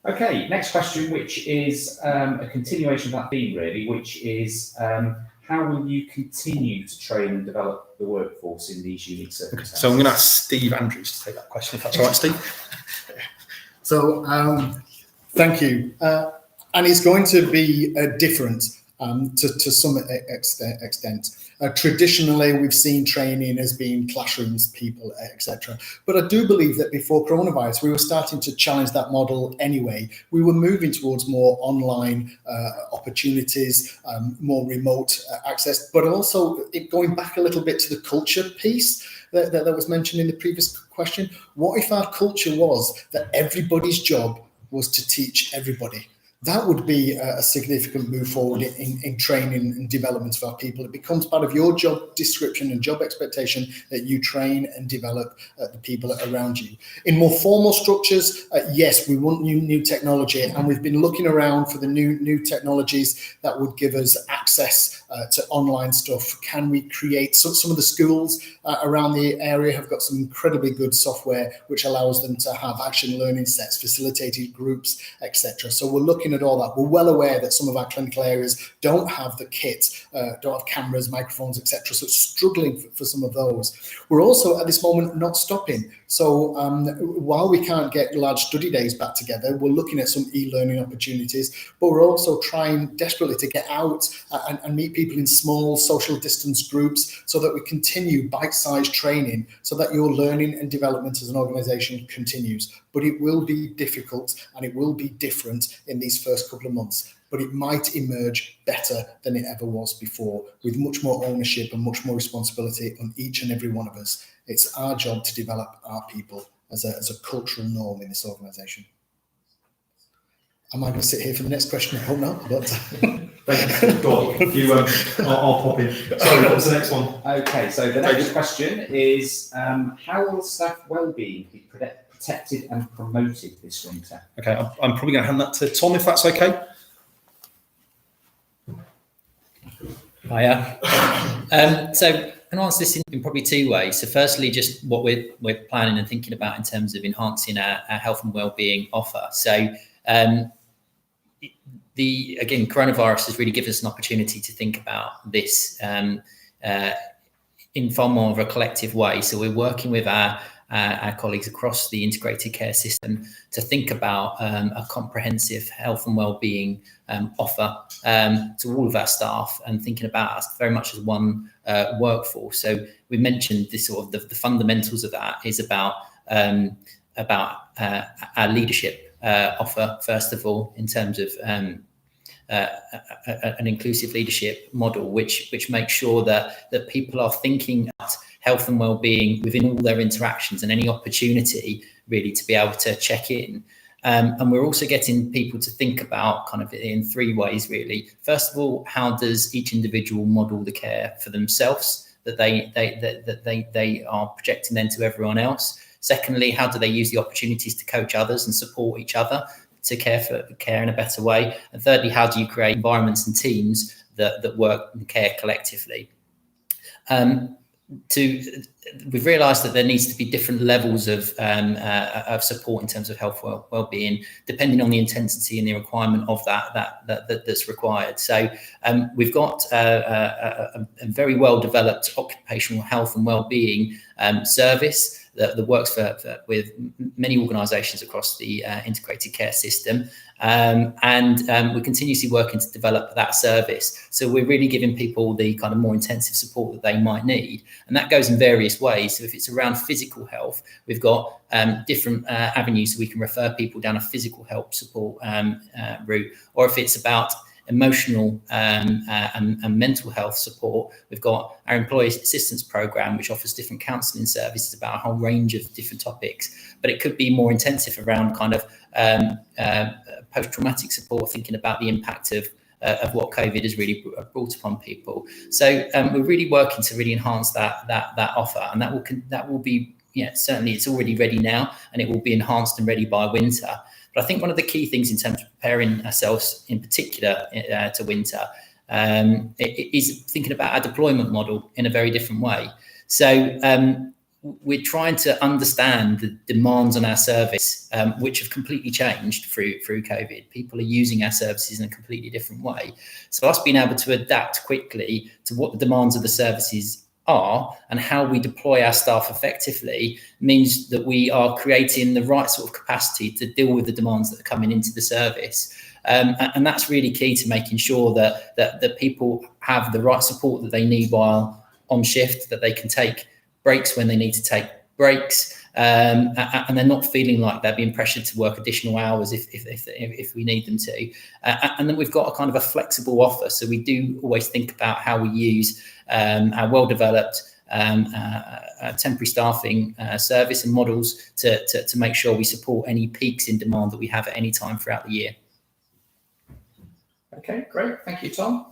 Okay, next question, which is a continuation of that theme, really, which is how will you continue to train and develop the workforce in these unique circumstances? So I'm going to ask Steve Andrews to take that question, if that's all right, Steve. So thank you. And it's going to be different to some extent. Traditionally, we've seen training as being classrooms, people, etc. But I do believe that before coronavirus, we were starting to challenge that model anyway. We were moving towards more online opportunities, more remote access, but also going back a little bit to the culture piece that was mentioned in the previous question. What if our culture was that everybody's job was to teach everybody? That would be a significant move forward in training and development of our people. It becomes part of your job description and job expectation that you train and develop the people around you. In more formal structures, yes, we want new technology, and we've been looking around for the new technologies that would give us access to online stuff. Can we create some of the schools around the area have got some incredibly good software which allows them to have action learning sets, facilitated groups, etc. So we're looking at all that. We're well aware that some of our clinical areas don't have the kit, don't have cameras, microphones, etc. So it's struggling for some of those. We're also at this moment not stopping. So while we can't get large study days back together, we're looking at some e-learning opportunities, but we're also trying desperately to get out and meet people in small social distance groups so that we continue bite-sized training so that your learning and development as an organisation continues. But it will be difficult and it will be different in these first couple of months, but it might emerge better than it ever was before, with much more ownership and much more responsibility on each and every one of us. It's our job to develop our people as a cultural norm in this organisation. Am I going to sit here for the next question? I hope not. But thank you. Go on. I'll pop in. Sorry, what was the next one? Okay, so the next question is how will staff wellbeing be protected and promoted this winter? Okay, I'm probably going to hand that to Tom, if that's okay. Hiya. So I can answer this in probably two ways. So firstly, just what we're planning and thinking about in terms of enhancing our health and wellbeing offer. So again, coronavirus has really given us an opportunity to think about this in far more of a collective way. So we're working with our colleagues across the integrated care system to think about a comprehensive health and wellbeing offer to all of our staff, and thinking about us very much as one workforce. So we mentioned this sort of the fundamentals of that is about our leadership offer, first of all, in terms of an inclusive leadership model, which makes sure that people are thinking about health and well-being within all their interactions and any opportunity really to be able to check in. And we're also getting people to think about kind of in three ways, really. First of all, how does each individual model the care for themselves that they are projecting then to everyone else? Secondly, how do they use the opportunities to coach others and support each other to care in a better way? And thirdly, how do you create environments and teams that work and care collectively? We've realised that there needs to be different levels of support in terms of health well-being, depending on the intensity and the requirement of that's required. So we've got a very well developed occupational health and well-being service that works with many organisations across the integrated care system. And we're continuously working to develop that service. So we're really giving people the kind of more intensive support that they might need. And that goes in various ways. So if it's around physical health, we've got different avenues so we can refer people down a physical health support route. Or if it's about emotional and mental health support, we've got our employee assistance program, which offers different counselling services about a whole range of different topics. But it could be more intensive around kind of post-traumatic support, thinking about the impact of what COVID has really brought upon people. So we're really working to really enhance that offer, and that will be, certainly it's already ready now, and it will be enhanced and ready by winter. But I think one of the key things in terms of preparing ourselves, in particular to winter, is thinking about our deployment model in a very different way. So we're trying to understand the demands on our service, which have completely changed through COVID. People are using our services in a completely different way. So us being able to adapt quickly to what the demands of the services are and how we deploy our staff effectively means that we are creating the right sort of capacity to deal with the demands that are coming into the service. And that's really key to making sure that people have the right support that they need while on shift, that they can take breaks when they need to take breaks, and they're not feeling like they're being pressured to work additional hours if we need them to. And then we've got a kind of a flexible offer. So we do always think about how we use our well-developed temporary staffing service and models to make sure we support any peaks in demand that we have at any time throughout the year. Okay, great. Thank you, Tom.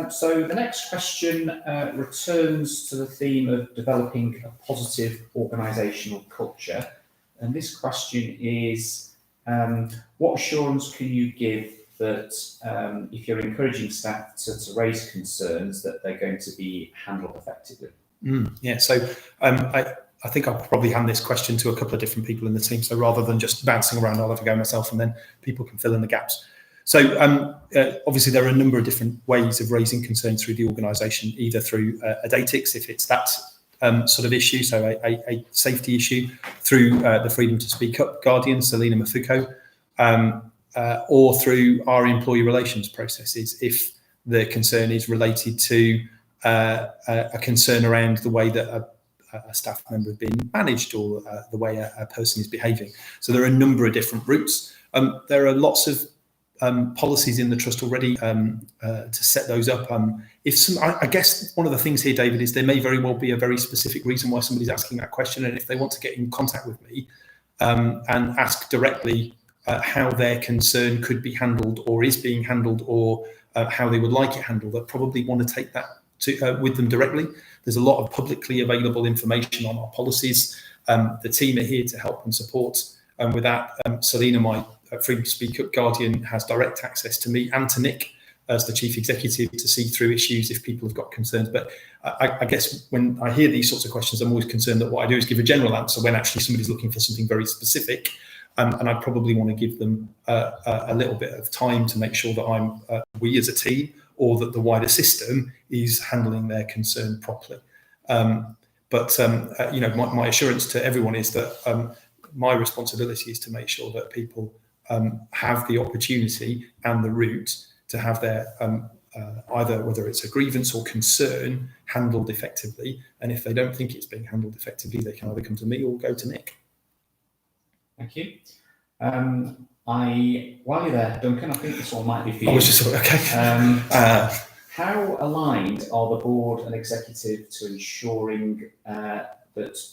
So the next question returns to the theme of developing a positive organisational culture. And this question is, what assurance can you give that if you're encouraging staff to raise concerns, that they're going to be handled effectively? Yeah, so I think I'll probably hand this question to a couple of different people in the team. So rather than just bouncing around, I'll have a go myself and then people can fill in the gaps. So obviously there are a number of different ways of raising concerns through the organisation, either through a datix, if it's that sort of issue, so a safety issue, through the Freedom to Speak Up Guardian, Selina Mafuko, or through our employee relations processes, if the concern is related to a concern around the way that a staff member has been managed or the way a person is behaving. So there are a number of different routes. There are lots of policies in the trust already to set those up. I guess one of the things here, David, is there may very well be a very specific reason why somebody's asking that question, and if they want to get in contact with me and ask directly how their concern could be handled or is being handled, or how they would like it handled, I'd probably want to take that with them directly. There's a lot of publicly available information on our policies. The team are here to help and support. With that, Selina, my Freedom to Speak Up Guardian, has direct access to me and to Nick as the Chief Executive to see through issues if people have got concerns. But I guess when I hear these sorts of questions, I'm always concerned that what I do is give a general answer when actually somebody's looking for something very specific. And I'd probably want to give them a little bit of time to make sure that we as a team, or that the wider system is handling their concern properly. But my assurance to everyone is that my responsibility is to make sure that people have the opportunity and the route to have their either, whether it's a grievance or concern, handled effectively. And if they don't think it's being handled effectively, they can either come to me or go to Nick. Thank you. While you're there, Duncan, I think this one might be for you. I was just okay. How aligned are the board and executive to ensuring that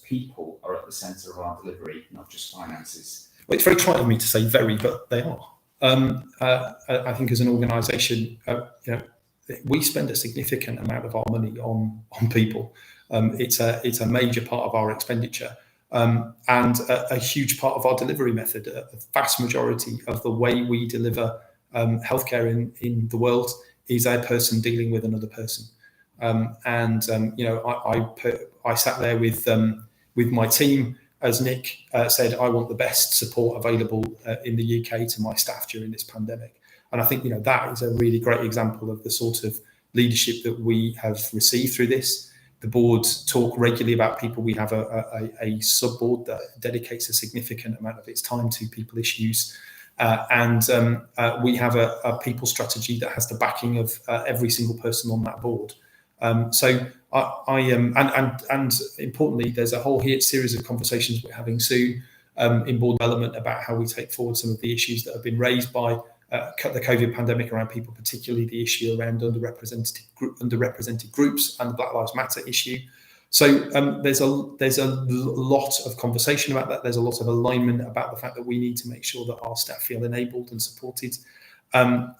people are at the centre of our delivery, not just finances? Well, it's very trite of me to say very, but they are. I think as an organisation, we spend a significant amount of our money on people. It's a major part of our expenditure. And a huge part of our delivery method. A vast majority of the way we deliver healthcare in the world is a person dealing with another person. I sat there with my team, as Nick said, I want the best support available in the UK to my staff during this pandemic. And I think that is a really great example of the sort of leadership that we have received through this. The board talk regularly about people. We have a sub-board that dedicates a significant amount of its time to people issues. And we have a people strategy that has the backing of every single person on that board. So I and importantly, there's a whole series of conversations we're having soon in board development about how we take forward some of the issues that have been raised by the COVID pandemic around people, particularly the issue around underrepresented groups and the Black Lives Matter issue. So there's a lot of conversation about that. There's a lot of alignment about the fact that we need to make sure that our staff feel enabled and supported. I'm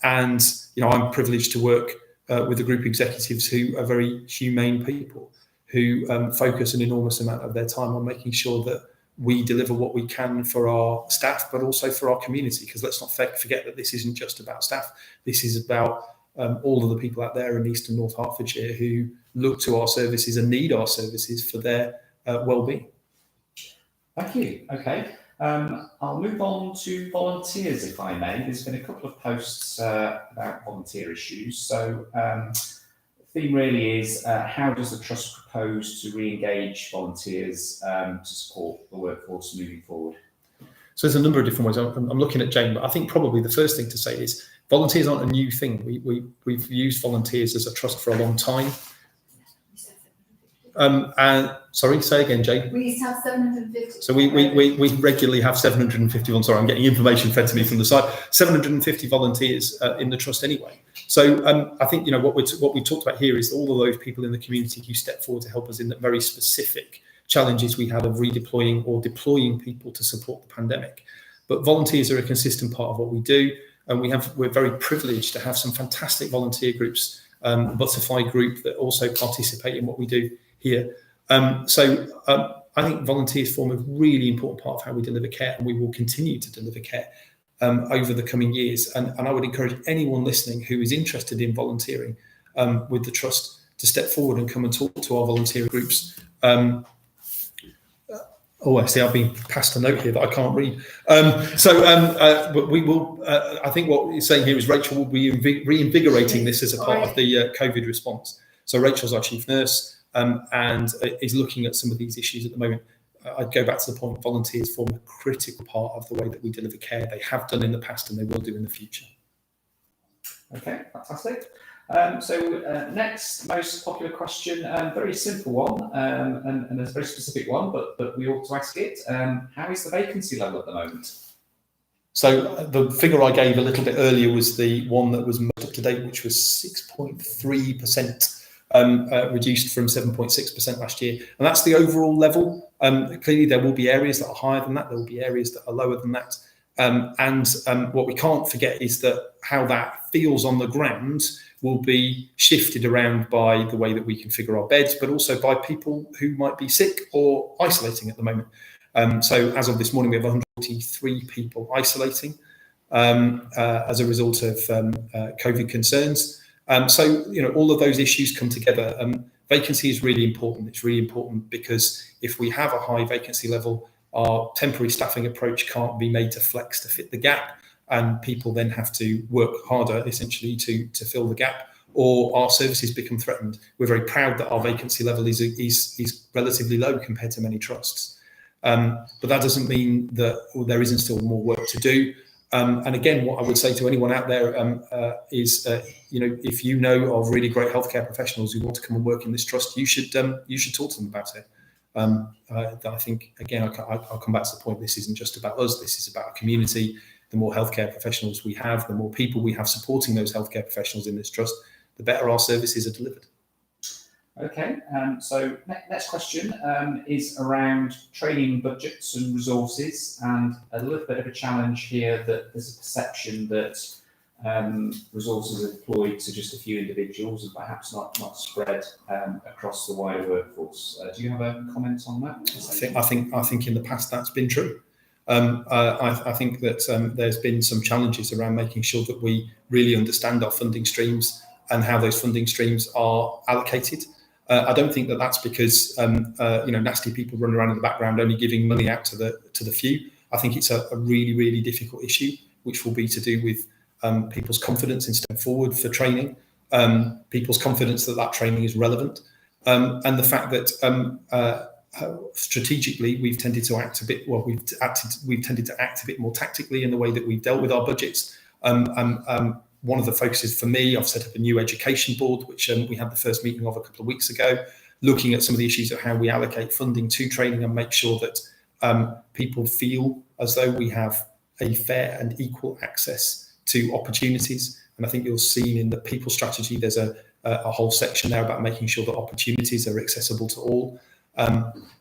privileged to work with a group of executives who are very humane people, who focus an enormous amount of their time on making sure that we deliver what we can for our staff, but also for our community, because let's not forget that this isn't just about staff. This is about all of the people out there in East and North Hertfordshire who look to our services and need our services for their well-being. Thank you. Okay. I'll move on to volunteers, if I may. There's been a couple of posts about volunteer issues. So the theme really is how does the Trust propose to re-engage volunteers to support the workforce moving forward? So there's a number of different ways. I'm looking at Jane, but I think probably the first thing to say is volunteers aren't a new thing. We've used volunteers as a trust for a long time. Sorry, say again, Jane. We used to have 750. So we regularly have 750. I'm sorry, I'm getting information fed to me from the side. 750 volunteers in the trust anyway. So I think what we talked about here is all of those people in the community who step forward to help us in the very specific challenges we had of redeploying or deploying people to support the pandemic. But volunteers are a consistent part of what we do, and we're very privileged to have some fantastic volunteer groups. The Butterfly group that also participate in what we do here. I think volunteers form a really important part of how we deliver care, and we will continue to deliver care. over the coming years. And I would encourage anyone listening who is interested in volunteering with the Trust to step forward and come and talk to our volunteer groups. I see I've been passed a note here that I can't read. But we will, I think what you're saying here is Rachel will be reinvigorating this as a part of the COVID response. So Rachel's our chief nurse and is looking at some of these issues at the moment. I'd go back to the point, volunteers form a critical part of the way that we deliver care. They have done in the past and they will do in the future. Okay, fantastic. Next most popular question, very simple one, and a very specific one, but we ought to ask it. How is the vacancy level at the moment? So the figure I gave a little bit earlier was the one that was most up to date, which was 6.3%, reduced from 7.6% last year. And that's the overall level. Clearly, there will be areas that are higher than that. There will be areas that are lower than that. What we can't forget is that how that feels on the ground will be shifted around by the way that we configure our beds, but also by people who might be sick or isolating at the moment. So as of this morning, we have 143 people isolating as a result of COVID concerns. So, all of those issues come together. Vacancy is really important. It's really important because if we have a high vacancy level, our temporary staffing approach can't be made to flex to fit the gap, and people then have to work harder essentially to fill the gap, or our services become threatened. We're very proud that our vacancy level is relatively low compared to many trusts. But that doesn't mean that there isn't still more work to do. And again, what I would say to anyone out there is, if you know of really great healthcare professionals who want to come and work in this trust, you should talk to them about it. I think, again, I'll come back to the point, this isn't just about us, this is about our community. The more healthcare professionals we have, the more people we have supporting those healthcare professionals in this trust, the better our services are delivered. Okay, so next question is around training budgets and resources, and a little bit of a challenge here that there's a perception that resources are deployed to just a few individuals and perhaps not spread across the wider workforce. Do you have a comment on that? I think in the past that's been true. I think that there's been some challenges around making sure that we really understand our funding streams and how those funding streams are allocated. I don't think that that's because nasty people run around in the background only giving money out to the few. I think it's a really, really difficult issue, which will be to do with people's confidence in stepping forward for training, people's confidence that training is relevant, and the fact that strategically we've tended to act a bit. Well, we've tended to act a bit more tactically in the way that we've dealt with our budgets. One of the focuses for me, I've set up a new education board, which we had the first meeting of a couple of weeks ago, looking at some of the issues of how we allocate funding to training and make sure that people feel as though we have a fair and equal access to opportunities. And I think you'll see in the people strategy, there's a whole section there about making sure that opportunities are accessible to all.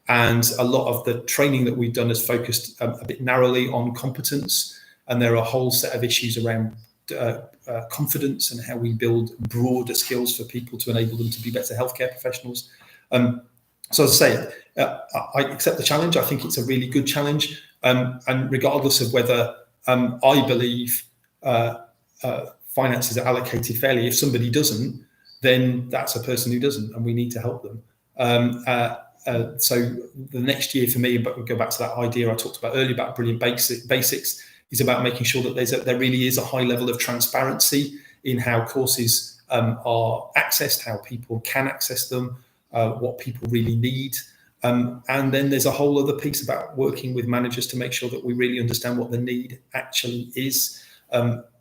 And a lot of the training that we've done has focused a bit narrowly on competence. And there are a whole set of issues around confidence and how we build broader skills for people to enable them to be better healthcare professionals. So as I say, I accept the challenge. I think it's a really good challenge. And regardless of whether I believe finances are allocated fairly, if somebody doesn't, then that's a person who doesn't, and we need to help them. So the next year for me, but we'll go back to that idea I talked about earlier about brilliant basics, is about making sure that there really is a high level of transparency in how courses are accessed, how people can access them, what people really need. And then there's a whole other piece about working with managers to make sure that we really understand what the need actually is.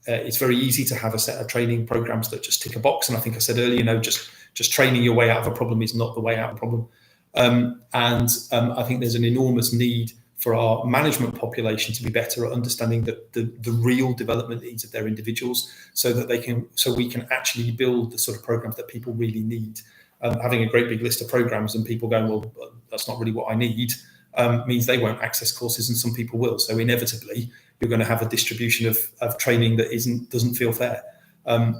It's very easy to have a set of training programs that just tick a box. And I think I said earlier, just training your way out of a problem is not the way out of a problem. I think there's an enormous need for our management population to be better at understanding the real development needs of their individuals, so we can actually build the sort of programs that people really need. Having a great big list of programs and people going, well, that's not really what I need, means they won't access courses, and some people will. So inevitably, you're going to have a distribution of training that doesn't feel fair.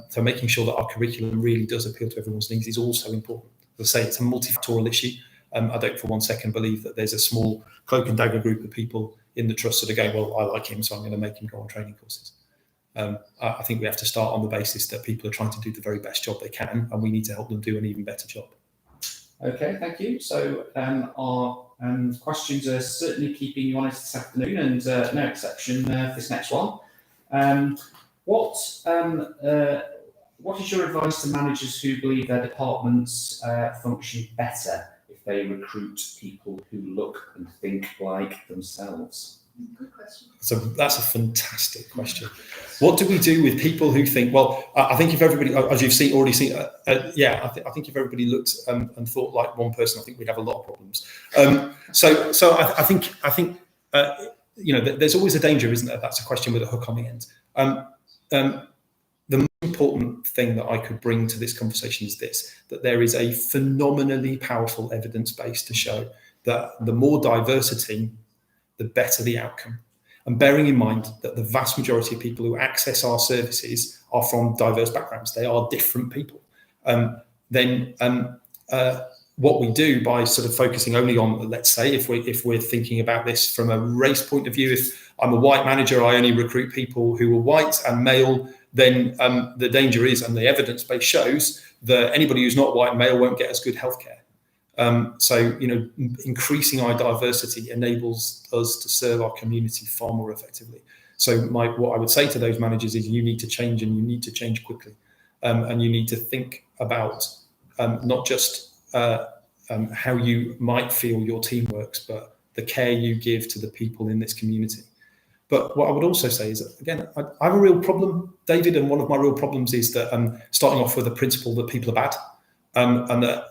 So making sure that our curriculum really does appeal to everyone's needs is also important. As I say, it's a multifactorial issue. I don't for one second believe that there's a small cloak and dagger group of people in the trust that are going, well, I like him, so I'm going to make him go on training courses. I think we have to start on the basis that people are trying to do the very best job they can, and we need to help them do an even better job. Okay, thank you. So our questions are certainly keeping you honest this afternoon, and no exception for this next one. What is your advice to managers who believe their departments function better if they recruit people who look and think like themselves? Good question. So that's a fantastic question. What do we do with people who think? Well, I think if everybody, as you've already seen, I think if everybody looked and thought like one person, I think we'd have a lot of problems. So I think there's always a danger, isn't there? That's a question with a hook on the end. The most important thing that I could bring to this conversation is this: that there is a phenomenally powerful evidence base to show that the more diversity, the better the outcome. And bearing in mind that the vast majority of people who access our services are from diverse backgrounds, they are different people. What we do by sort of focusing only on, let's say, if we're thinking about this from a race point of view, if I'm a white manager, I only recruit people who are white and male, then the danger is, and the evidence base shows, that anybody who's not white and male won't get as good healthcare. So increasing our diversity enables us to serve our community far more effectively. So what I would say to those managers is you need to change, and you need to change quickly. And you need to think about not just how you might feel your team works, but the care you give to the people in this community. But what I would also say is that, again, I have a real problem, David, and one of my real problems is that starting off with the principle that people are bad, and that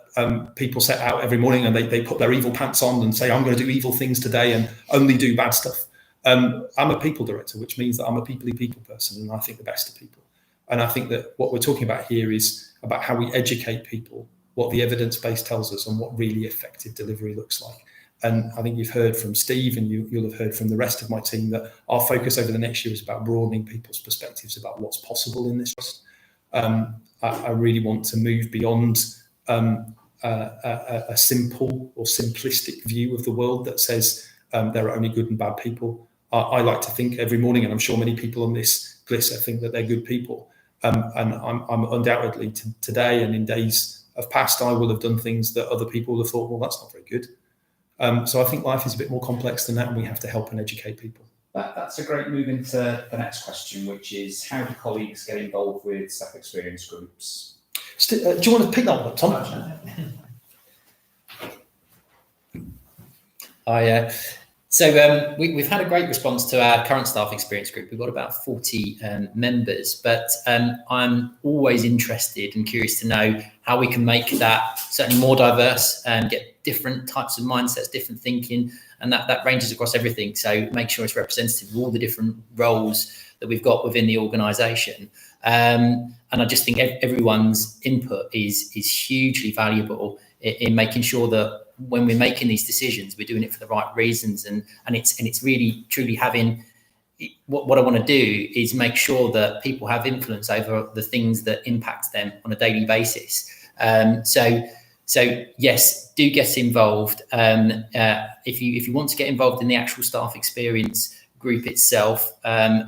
people set out every morning and they put their evil pants on and say, I'm going to do evil things today and only do bad stuff. I'm a people director, which means that I'm a people person, and I think the best of people. And I think that what we're talking about here is about how we educate people, what the evidence base tells us, and what really effective delivery looks like. And I think you've heard from Steve, and you'll have heard from the rest of my team, that our focus over the next year is about broadening people's perspectives about what's possible in this trust. I really want to move beyond a simple or simplistic view of the world that says there are only good and bad people. I like to think every morning, and I'm sure many people on this Glisser think that they're good people. And I'm undoubtedly today and in days of past, I will have done things that other people will have thought, well, that's not very good. So I think life is a bit more complex than that, and we have to help and educate people. That's a great move into the next question, which is how do colleagues get involved with staff experience groups? Do you want to pick that one up, Tom? We've had a great response to our current staff experience group. We've got about 40 members, but I'm always interested and curious to know how we can make that certainly more diverse and get different types of mindsets, different thinking, and that ranges across everything. So make sure it's representative of all the different roles that we've got within the organisation. And I just think everyone's input is hugely valuable in making sure that when we're making these decisions, we're doing it for the right reasons. And it's really truly having what I want to do is make sure that people have influence over the things that impact them on a daily basis. So yes, do get involved. If you want to get involved in the actual staff experience group itself,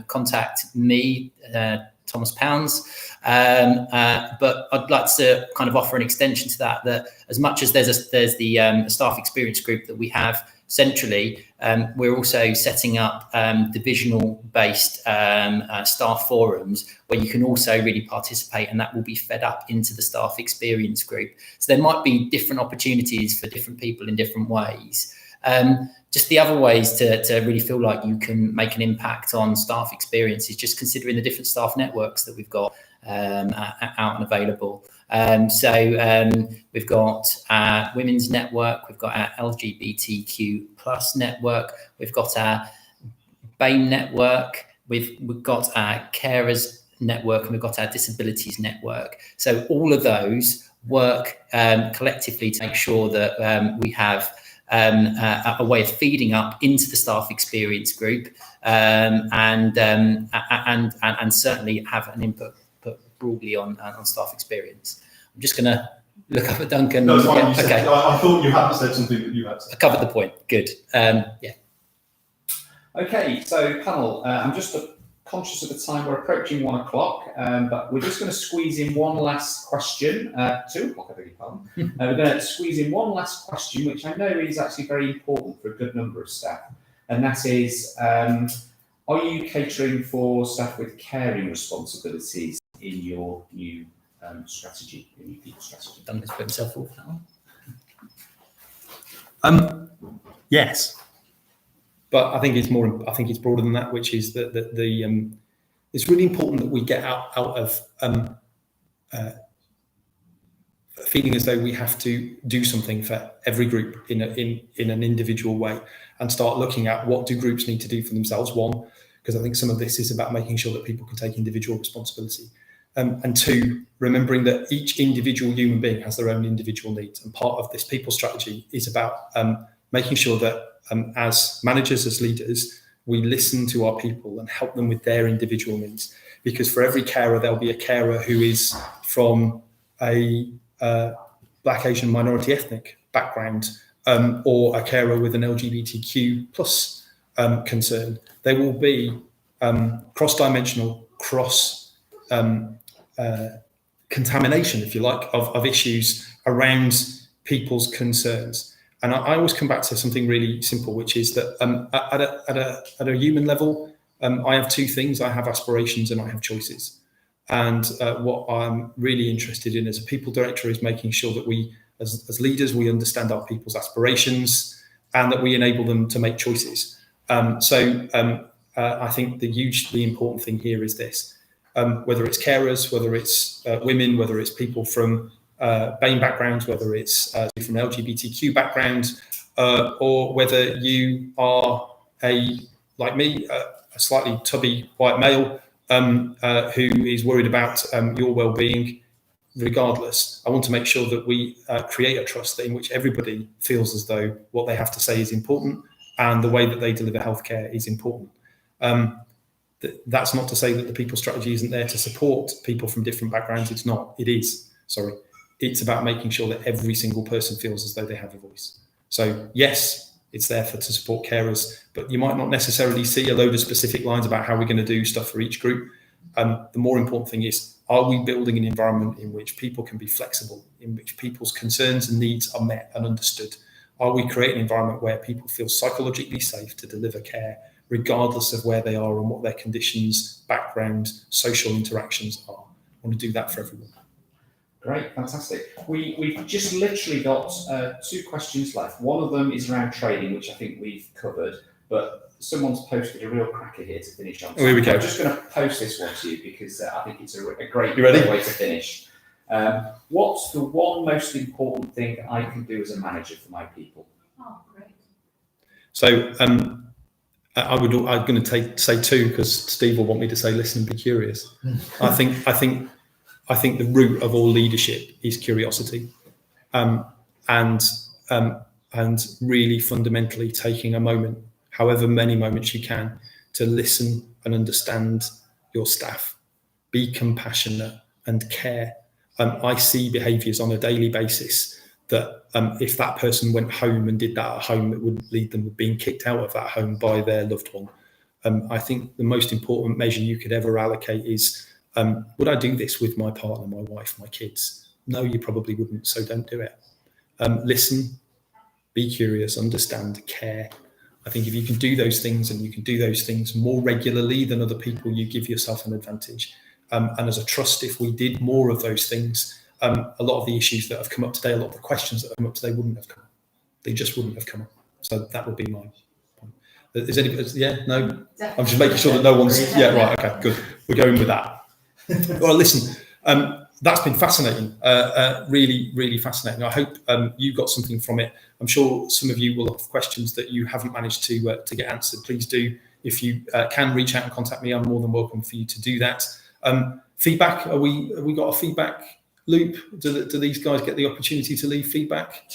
contact me, Thomas Pounds. But I'd like to kind of offer an extension to that as much as there's the staff experience group that we have centrally, we're also setting up divisional based staff forums where you can also really participate, and that will be fed up into the staff experience group. So there might be different opportunities for different people in different ways. Just the other ways to really feel like you can make an impact on staff experience is just considering the different staff networks that we've got out and available. We've got our women's network, we've got our LGBTQ plus network, we've got our BAME network, we've got our carers network, and we've got our disabilities network. So all of those work collectively to make sure that we have a way of feeding up into the staff experience group, and certainly have an input broadly on staff experience. I'm just going to look up at Duncan. No, it's fine. Yeah, okay. I thought you hadn't said something that you had said. I covered the point. Good. Yeah. Okay, so panel, I'm just conscious of the time. We're approaching 1 o'clock, but we're just going to squeeze in one last question. 2 o'clock, I beg your pardon. We're going to squeeze in one last question, which I know is actually very important for a good number of staff, and that is, are you catering for staff with caring responsibilities in your new strategy, your new people strategy? Duncan's put himself forward for that one. Yes, but I think it's more. I think it's broader than that, which is that it's really important that we get out of feeling as though we have to do something for every group in an individual way, and start looking at what do groups need to do for themselves. One, because I think some of this is about making sure that people can take individual responsibility. And two, remembering that each individual human being has their own individual needs. And part of this people strategy is about making sure that as managers, as leaders, we listen to our people and help them with their individual needs. Because for every carer, there'll be a carer who is from a Black, Asian, minority ethnic background, or a carer with an LGBTQ plus concern. There will be cross-dimensional, contamination, if you like, of issues around people's concerns. And I always come back to something really simple, which is that at a human level, I have two things. I have aspirations and I have choices. And what I'm really interested in as a people director is making sure that we, as leaders, we understand our people's aspirations and that we enable them to make choices. I think the hugely important thing here is this. Whether it's carers, whether it's women, whether it's people from BAME backgrounds, whether it's from LGBTQ backgrounds, or whether you are like me, a slightly tubby white male who is worried about your well-being. Regardless, I want to make sure that we create a trust in which everybody feels as though what they have to say is important and the way that they deliver healthcare is important. That's not to say that the people strategy isn't there to support people from different backgrounds. It's not. It is. Sorry. It's about making sure that every single person feels as though they have a voice. So yes, it's there to support carers, but you might not necessarily see a load of specific lines about how we're going to do stuff for each group. The more important thing is, are we building an environment in which people can be flexible, in which people's concerns and needs are met and understood? Are we creating an environment where people feel psychologically safe to deliver care, regardless of where they are and what their conditions, background, social interactions are? I want to do that for everyone. Great, fantastic. We've just literally got 2 questions left. One of them is around trading, which I think we've covered, but someone's posted a real cracker here to finish on. So here we go. I'm just going to post this one to you because I think it's a great You ready? way to finish. What's the one most important thing I can do as a manager for my people? Oh, great. So I'm going to say 2 because Steve will want me to say listen and be curious. I think the root of all leadership is curiosity, and really fundamentally taking a moment, however many moments you can, to listen and understand your staff, be compassionate and care. I see behaviours on a daily basis that if that person went home and did that at home, it would lead them being kicked out of that home by their loved one. I think the most important measure you could ever allocate is, would I do this with my partner, my wife, my kids? No, you probably wouldn't, so don't do it. Listen, be curious, understand, care. I think if you can do those things and you can do those things more regularly than other people, you give yourself an advantage. And as a trust, if we did more of those things, a lot of the issues that have come up today, a lot of the questions that have come up today wouldn't have come up. They just wouldn't have come up. So that would be my point. Is anybody, yeah, no? Definitely. I'm just making sure that no one's, yeah, right, okay, good. We're going with that. Well, listen, that's been fascinating, really, really fascinating. I hope you got something from it. I'm sure some of you will have questions that you haven't managed to get answered. Please do. If you can reach out and contact me, I'm more than welcome for you to do that. Feedback, have we got a feedback loop? Do these guys get the opportunity to leave feedback?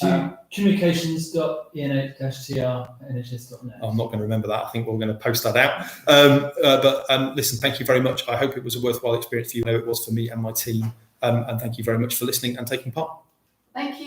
communications.enh-tr@nhs.net. I'm not going to remember that. I think we're going to post that out. But listen, thank you very much. I hope it was a worthwhile experience for you. I know it was for me and my team. And thank you very much for listening and taking part. Thank you.